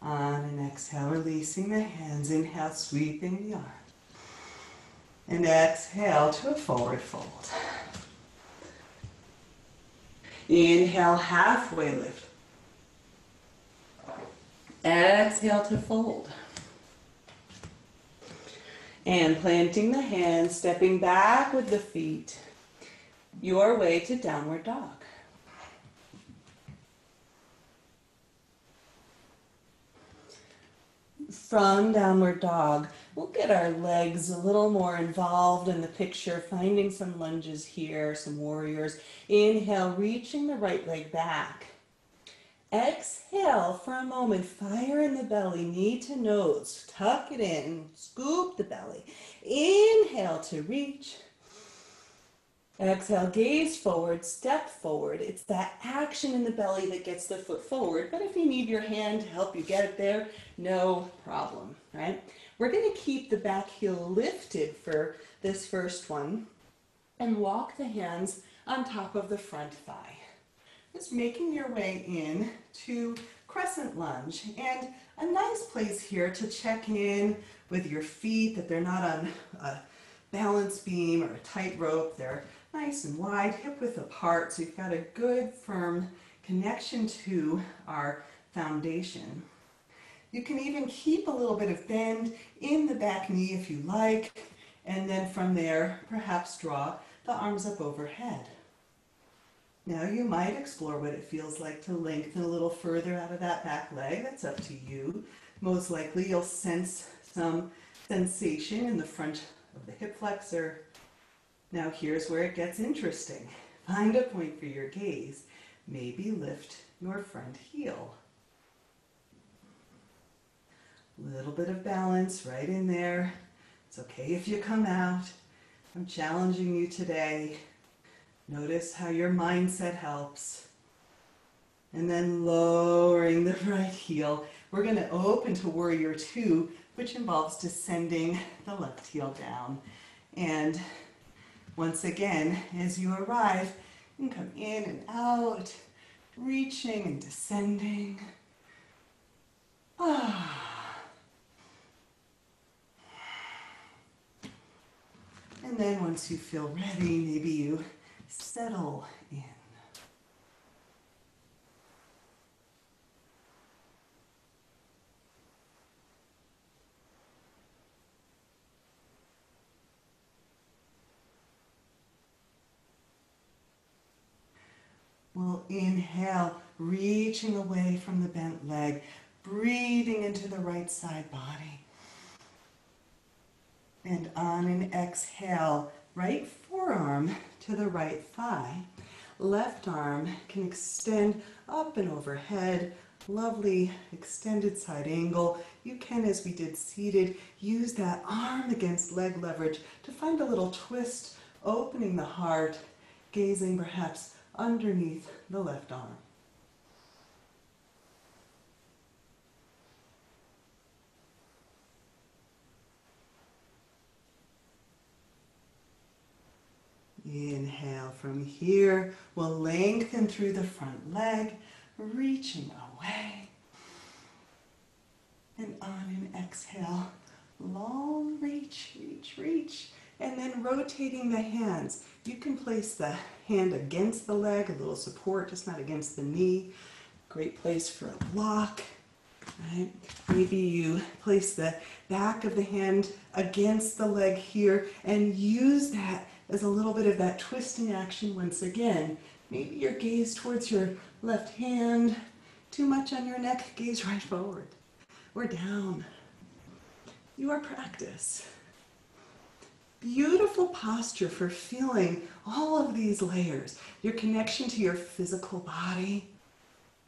On and exhale, releasing the hands. Inhale, sweeping the arms. And exhale to a forward fold. Inhale, halfway lift. Exhale to fold. And planting the hands, stepping back with the feet, your way to downward dog. From downward dog, we'll get our legs a little more involved in the picture, finding some lunges here, some warriors. Inhale, reaching the right leg back. Exhale for a moment, fire in the belly, knee to nose, tuck it in, scoop the belly. Inhale to reach. Exhale, gaze forward, step forward. It's that action in the belly that gets the foot forward, but if you need your hand to help you get it there, no problem, right? We're going to keep the back heel lifted for this first one and walk the hands on top of the front thigh. Just making your way in to Crescent Lunge, and a nice place here to check in with your feet, that they're not on a balance beam or a tight rope. They're nice and wide, hip width apart, so you've got a good firm connection to our foundation. You can even keep a little bit of bend in the back knee if you like, and then from there perhaps draw the arms up overhead. Now you might explore what it feels like to lengthen a little further out of that back leg. That's up to you. Most likely you'll sense some sensation in the front of the hip flexor. Now here's where it gets interesting. Find a point for your gaze. Maybe lift your front heel. A little bit of balance right in there. It's okay if you come out. I'm challenging you today. Notice how your mindset helps. And then lowering the right heel. We're going to open to Warrior Two, which involves descending the left heel down. And once again, as you arrive, you can come in and out, reaching and descending. And then once you feel ready, maybe you settle in. We'll inhale, reaching away from the bent leg, breathing into the right side body. And on an exhale, right forearm to the right thigh. Left arm can extend up and overhead. Lovely extended side angle. You can, as we did seated, use that arm against leg leverage to find a little twist, opening the heart, gazing perhaps underneath the left arm. Inhale from here. We'll lengthen through the front leg, reaching away. And on an exhale, long reach, reach, reach. And then rotating the hands. You can place the hand against the leg, a little support, just not against the knee. Great place for a lock. Right? Maybe you place the back of the hand against the leg here and use that as a little bit of that twisting action once again. Maybe your gaze towards your left hand, too much on your neck, gaze right forward or down. Your practice. Beautiful posture for feeling all of these layers. Your connection to your physical body,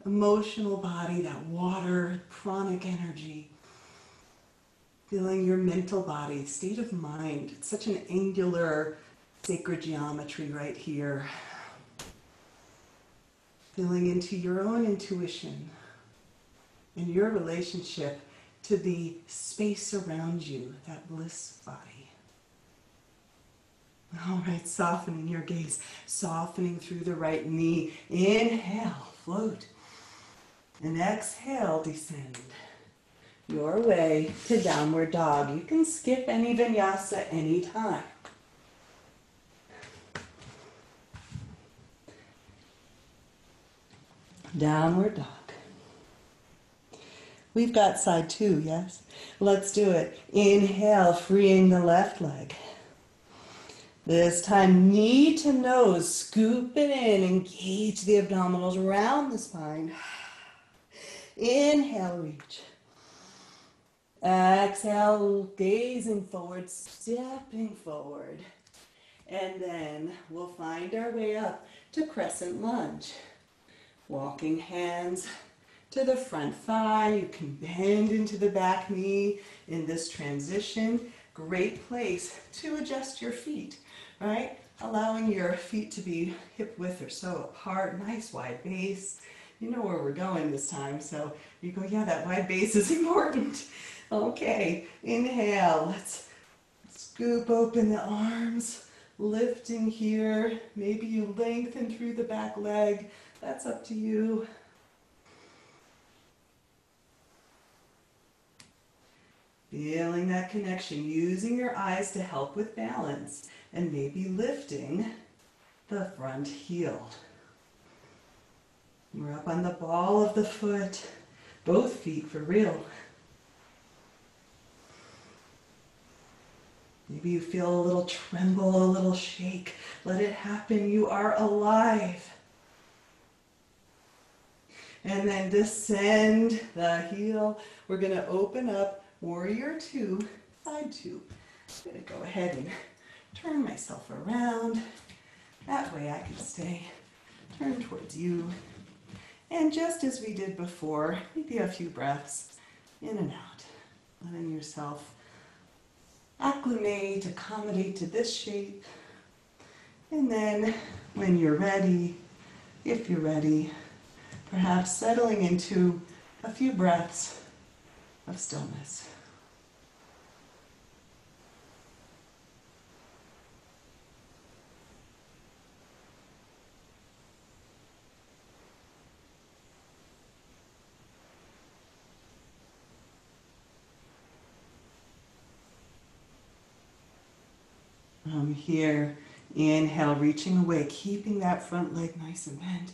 emotional body, that water, pranic energy. Feeling your mental body, state of mind. It's such an angular, sacred geometry right here. Feeling into your own intuition and your relationship to the space around you, that bliss body. All right, softening your gaze, softening through the right knee. Inhale, float. And exhale, descend your way to downward dog. You can skip any vinyasa anytime. Downward dog. We've got side two, yes? Let's do it. Inhale, freeing the left leg. This time, knee to nose, scoop it in, engage the abdominals around the spine. Inhale, reach. Exhale, gazing forward, stepping forward. And then we'll find our way up to Crescent Lunge. Walking hands to the front thigh. You can bend into the back knee in this transition. Great place to adjust your feet, right? Allowing your feet to be hip width or so apart. Nice wide base. You know where we're going this time, so you go, yeah, that wide base is important. Okay, inhale. Let's scoop open the arms, lifting here. Maybe you lengthen through the back leg. That's up to you. Feeling that connection, using your eyes to help with balance, and maybe lifting the front heel. We're up on the ball of the foot, both feet for real. Maybe you feel a little tremble, a little shake. Let it happen. You are alive. And then descend the heel. We're going to open up Warrior Two, Side Two. I'm going to go ahead and turn myself around. That way I can stay turned towards you. And just as we did before, maybe a few breaths in and out. Letting yourself acclimate, accommodate to this shape. And then when you're ready, if you're ready, perhaps settling into a few breaths of stillness. From here, inhale, reaching away, keeping that front leg nice and bent.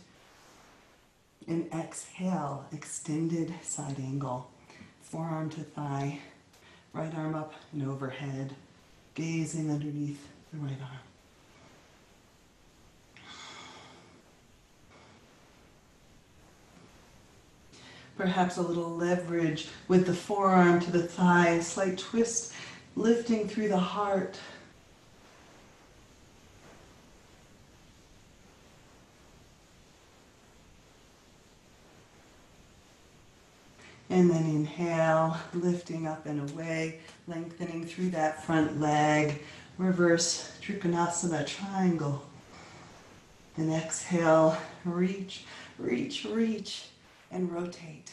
And exhale, extended side angle, forearm to thigh, right arm up and overhead, gazing underneath the right arm. Perhaps a little leverage with the forearm to the thigh, a slight twist, lifting through the heart. And then inhale, lifting up and away, lengthening through that front leg, reverse Trikonasana triangle. And exhale, reach, reach, reach, and rotate.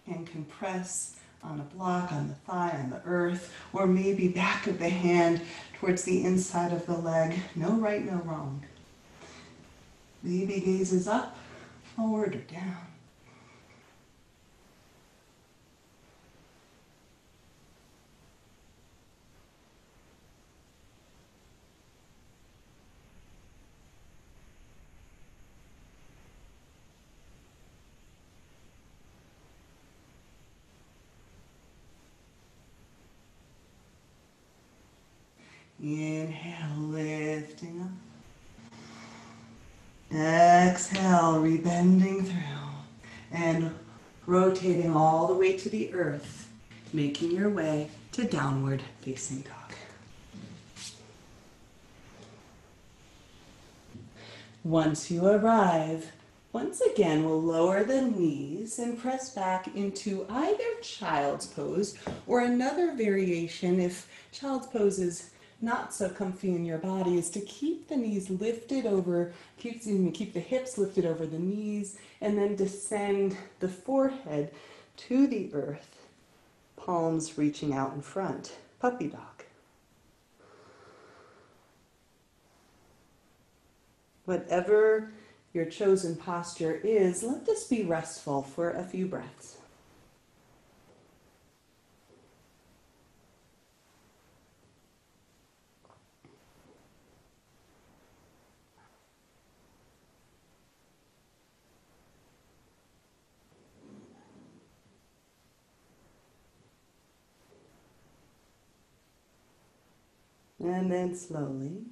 And compress on a block, on the thigh, on the earth, or maybe back of the hand towards the inside of the leg. No right, no wrong. Baby gazes up, forward, or down. Inhale, lifting up. Exhale, rebending through. And rotating all the way to the earth, making your way to downward facing dog. Once you arrive, once again, we'll lower the knees and press back into either child's pose or another variation if child's pose is not so comfy in your body, is to keep the knees lifted over, keep the hips lifted over the knees, and then descend the forehead to the earth, palms reaching out in front. Puppy dog. Whatever your chosen posture is, let this be restful for a few breaths. And then slowly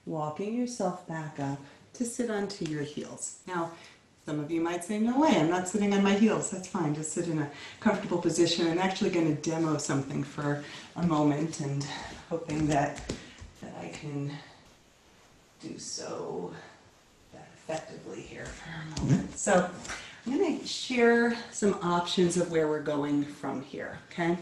walking yourself back up to sit onto your heels. Now, some of you might say, no way, I'm not sitting on my heels. That's fine, just sit in a comfortable position. I'm actually going to demo something for a moment and hoping that I can do so effectively here for a moment. So I'm going to share some options of where we're going from here, okay?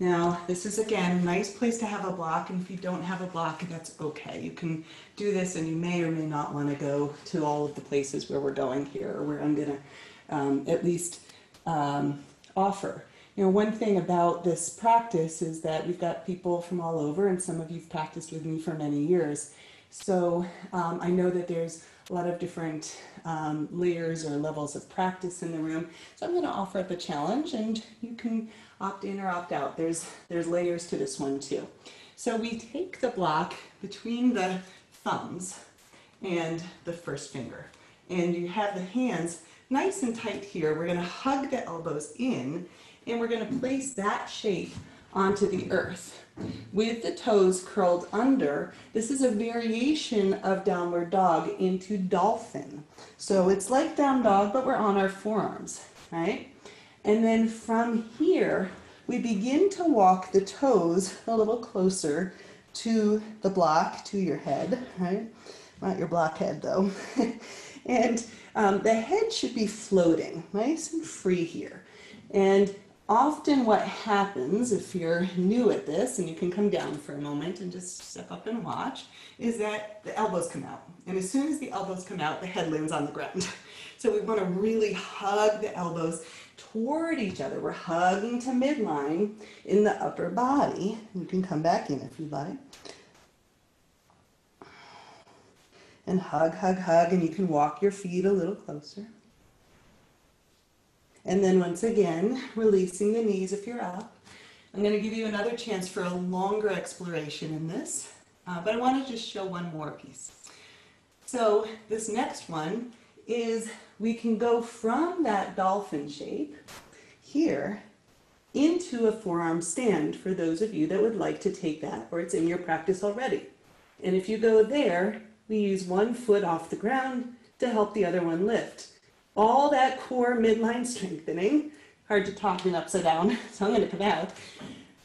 Now, this is, again, a nice place to have a block, and if you don't have a block, that's okay. You can do this, and you may or may not want to go to all of the places where we're going here, or where I'm going to at least offer. You know, one thing about this practice is that we've got people from all over, and some of you've practiced with me for many years. So I know that there's a lot of different layers or levels of practice in the room. So I'm going to offer up a challenge, and you can opt in or opt out. There's layers to this one too. So we take the block between the thumbs and the first finger, and you have the hands nice and tight here. We're going to hug the elbows in, and we're going to place that shape onto the earth with the toes curled under. This is a variation of downward dog into dolphin. So it's like down dog, but we're on our forearms, right? And then from here, we begin to walk the toes a little closer to the block, to your head, right? Not your block head though. And the head should be floating, nice and free here. And often what happens, if you're new at this, and you can come down for a moment and just step up and watch, is that the elbows come out. And as soon as the elbows come out, the head lands on the ground. So we want to really hug the elbows toward each other. We're hugging to midline in the upper body. You can come back in if you'd like. And hug, hug, hug, and you can walk your feet a little closer. And then once again, releasing the knees if you're up. I'm going to give you another chance for a longer exploration in this, but I want to just show one more piece. So this next one is we can go from that dolphin shape here into a forearm stand for those of you that would like to take that, or it's in your practice already. And if you go there, we use one foot off the ground to help the other one lift. All that core midline strengthening, hard to talk in upside down, so I'm going to come out.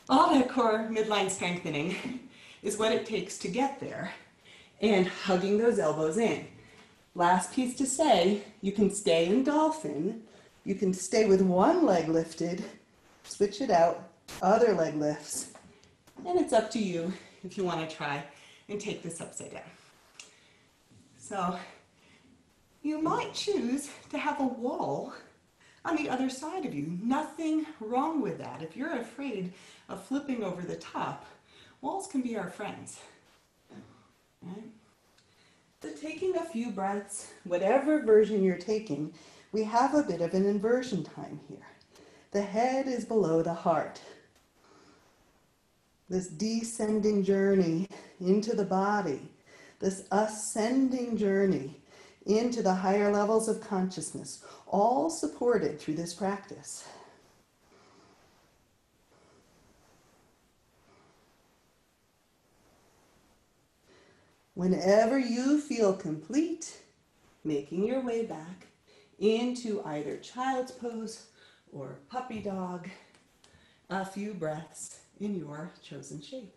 All that core midline strengthening is what it takes to get there, and hugging those elbows in. Last piece to say, you can stay in dolphin, you can stay with one leg lifted, switch it out, other leg lifts, and it's up to you if you want to try and take this upside down. So You might choose to have a wall on the other side of you. Nothing wrong with that. If you're afraid of flipping over the top, walls can be our friends. Right? So taking a few breaths, whatever version you're taking, we have a bit of an inversion time here. The head is below the heart. This descending journey into the body, this ascending journey into the higher levels of consciousness, all supported through this practice. Whenever you feel complete, making your way back into either child's pose or puppy dog, a few breaths in your chosen shape.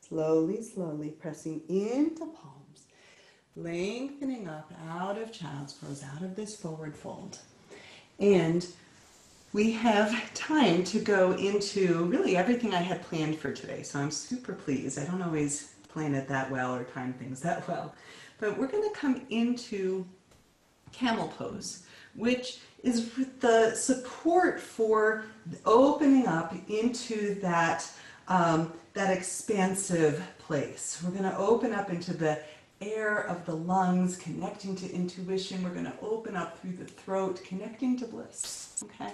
Slowly, slowly pressing into palms, lengthening up out of child's pose, out of this forward fold. And we have time to go into really everything I had planned for today. So I'm super pleased. I don't always plan it that well or time things that well. But we're going to come into Camel Pose, which is the support for opening up into that that expansive place. We're going to open up into the air of the lungs, connecting to intuition. We're going to open up through the throat, connecting to bliss. Okay?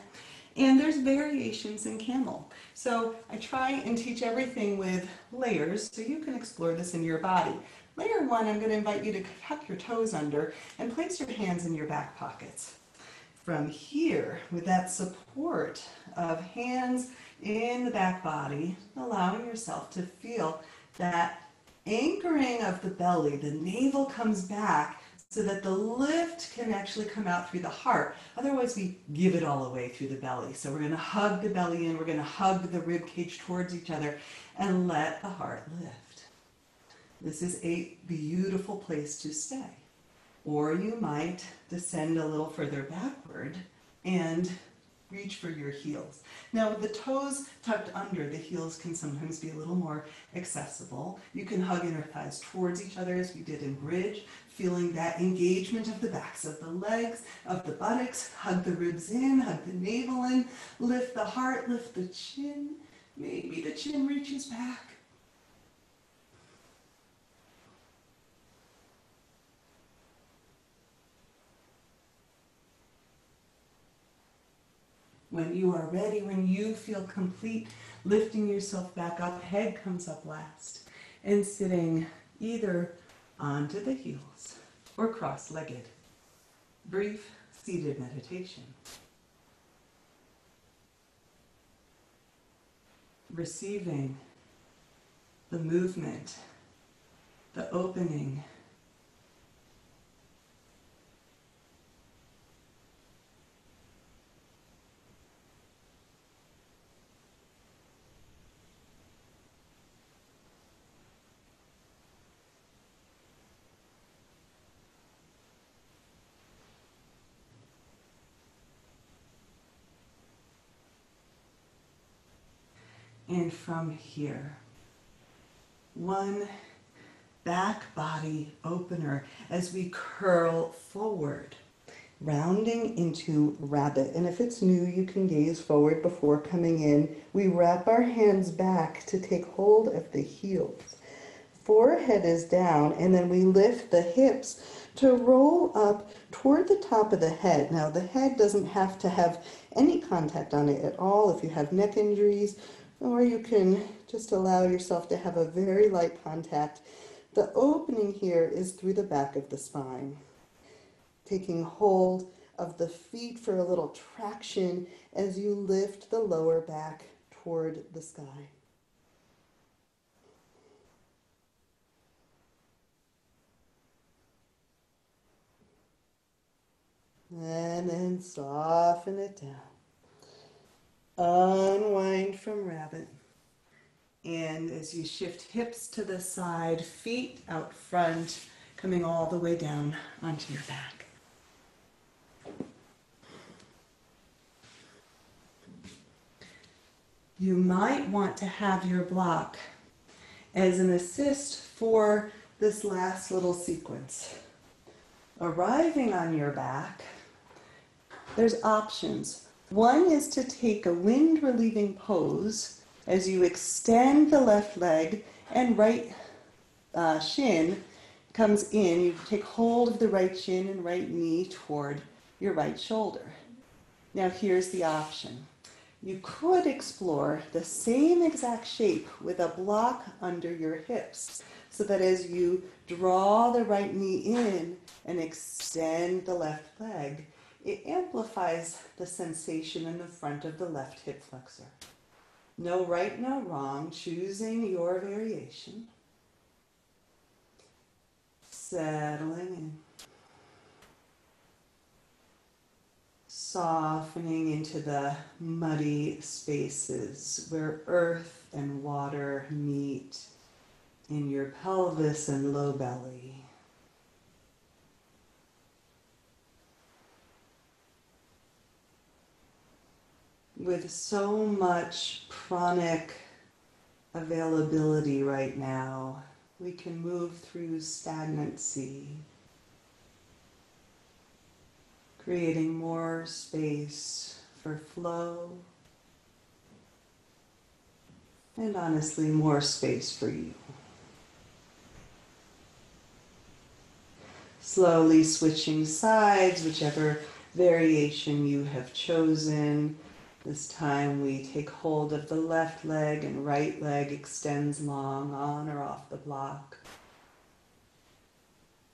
And there's variations in camel. So I try and teach everything with layers so you can explore this in your body. Layer one, I'm going to invite you to tuck your toes under and place your hands in your back pockets. From here, with that support of hands in the back body, allowing yourself to feel that anchoring of the belly, the navel comes back so that the lift can actually come out through the heart. Otherwise, we give it all away through the belly. So we're going to hug the belly in, we're going to hug the rib cage towards each other and let the heart lift. This is a beautiful place to stay. Or you might descend a little further backward and reach for your heels. Now with the toes tucked under, the heels can sometimes be a little more accessible. You can hug inner thighs towards each other as we did in bridge, feeling that engagement of the backs of the legs, of the buttocks. Hug the ribs in, hug the navel in, lift the heart, lift the chin. Maybe the chin reaches back. When you are ready, when you feel complete, lifting yourself back up, head comes up last, and sitting either onto the heels or cross-legged. Brief seated meditation. Receiving the movement, the opening, and from here, one back body opener as we curl forward, rounding into rabbit. And if it's new, you can gaze forward before coming in. We wrap our hands back to take hold of the heels. Forehead is down, and then we lift the hips to roll up toward the top of the head. Now, the head doesn't have to have any contact on it at all if you have neck injuries, or you can just allow yourself to have a very light contact. The opening here is through the back of the spine. Taking hold of the feet for a little traction as you lift the lower back toward the sky. And then soften it down. Unwind from rabbit. And as you shift hips to the side, feet out front, coming all the way down onto your back. You might want to have your block as an assist for this last little sequence. Arriving on your back, there's options. One is to take a wind relieving pose as you extend the left leg and right shin comes in. You take hold of the right shin and right knee toward your right shoulder. Now here's the option. You could explore the same exact shape with a block under your hips so that as you draw the right knee in and extend the left leg, it amplifies the sensation in the front of the left hip flexor. No right, no wrong, choosing your variation. Settling in. Softening into the muddy spaces where earth and water meet in your pelvis and low belly. With so much pranic availability right now, we can move through stagnancy, creating more space for flow, and honestly, more space for you. Slowly switching sides, whichever variation you have chosen. This time we take hold of the left leg and right leg extends long on or off the block.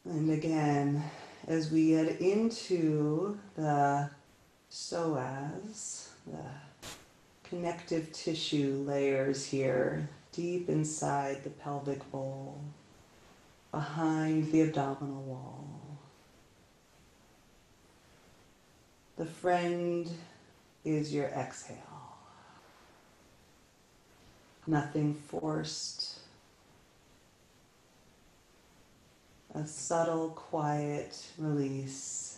And again, as we get into the psoas, the connective tissue layers here, deep inside the pelvic bowl, behind the abdominal wall. The friend is your exhale. Nothing forced. A subtle, quiet release.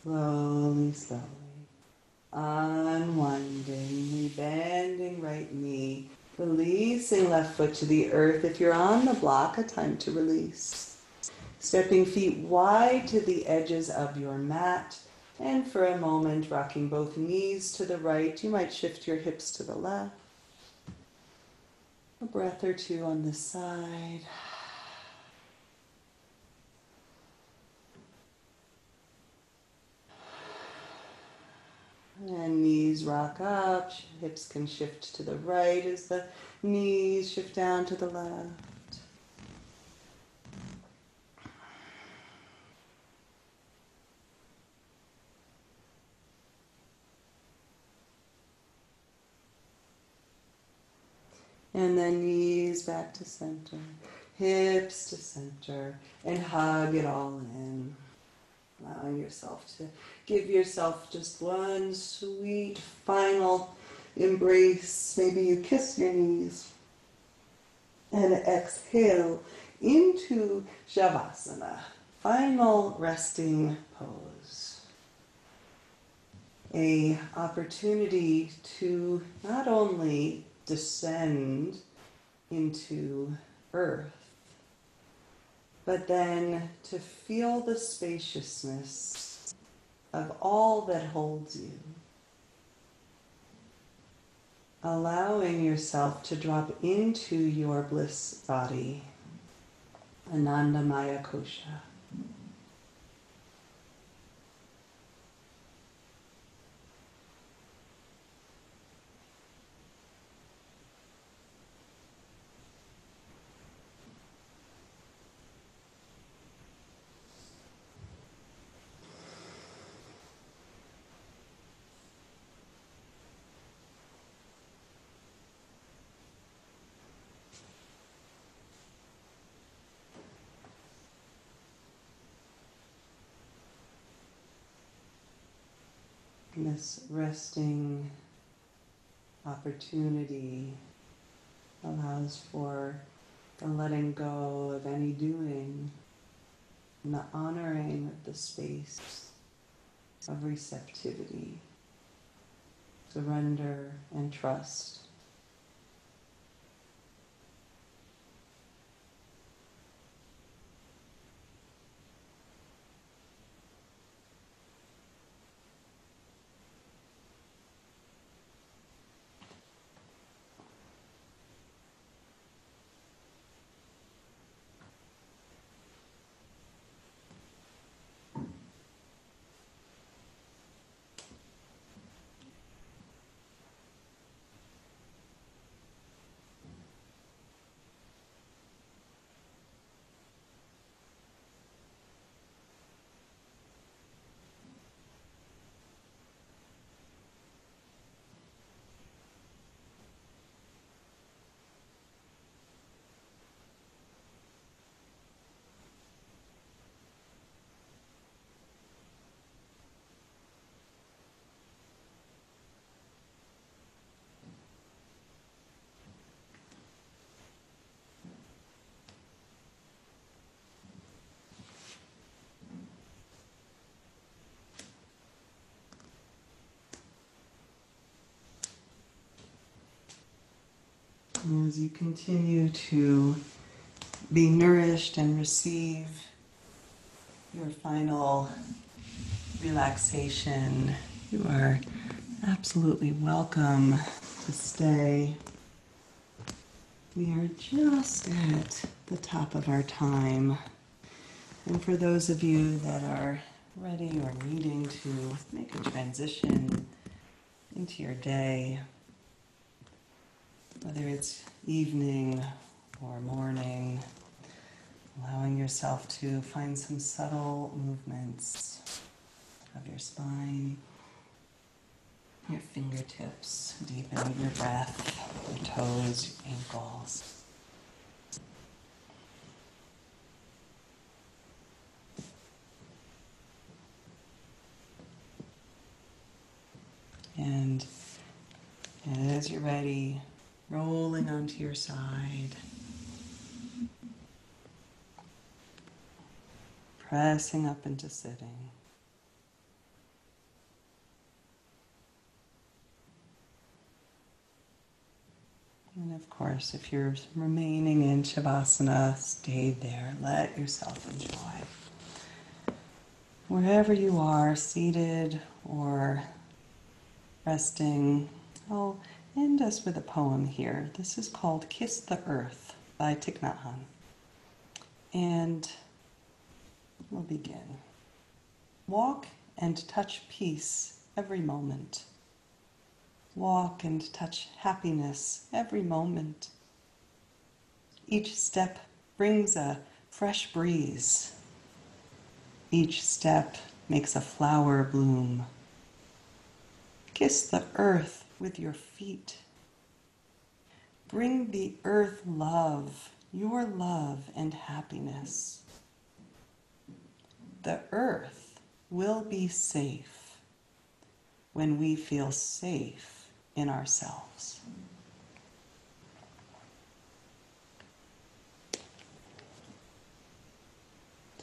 Slowly, slowly. Unwinding, bending right knee, releasing left foot to the earth. If you're on the block, a time to release. Stepping feet wide to the edges of your mat, and for a moment, rocking both knees to the right. You might shift your hips to the left. A breath or two on this side. And knees rock up, hips can shift to the right as the knees shift down to the left. And then knees back to center, hips to center, and hug it all in. Allowing yourself to give yourself just one sweet final embrace. Maybe you kiss your knees and exhale into Shavasana, final resting pose. An opportunity to not only descend into earth, but then to feel the spaciousness of all that holds you. Allowing yourself to drop into your bliss body, Anamaya Kosha. This resting opportunity allows for the letting go of any doing and the honoring of the space of receptivity, surrender, and trust. As you continue to be nourished and receive your final relaxation, you are absolutely welcome to stay. We are just at the top of our time. And for those of you that are ready or needing to make a transition into your day, whether it's evening or morning, allowing yourself to find some subtle movements of your spine, your fingertips, deepening your breath, your toes, your ankles. And as you're ready, rolling onto your side, pressing up into sitting. And of course, if you're remaining in Shavasana, stay there. Let yourself enjoy. Wherever you are, seated or resting, I'll end us with a poem here. This is called Kiss the Earth by Thich Nhat Hanh. And we'll begin. Walk and touch peace every moment. Walk and touch happiness every moment. Each step brings a fresh breeze. Each step makes a flower bloom. Kiss the earth with your feet. Bring the earth love, your love and happiness. The earth will be safe when we feel safe in ourselves.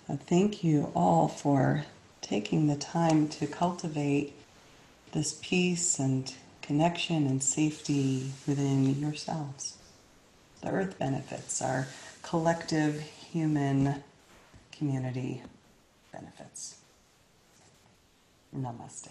So thank you all for taking the time to cultivate this peace and connection and safety within yourselves. The earth benefits, our collective human community benefits. Namaste.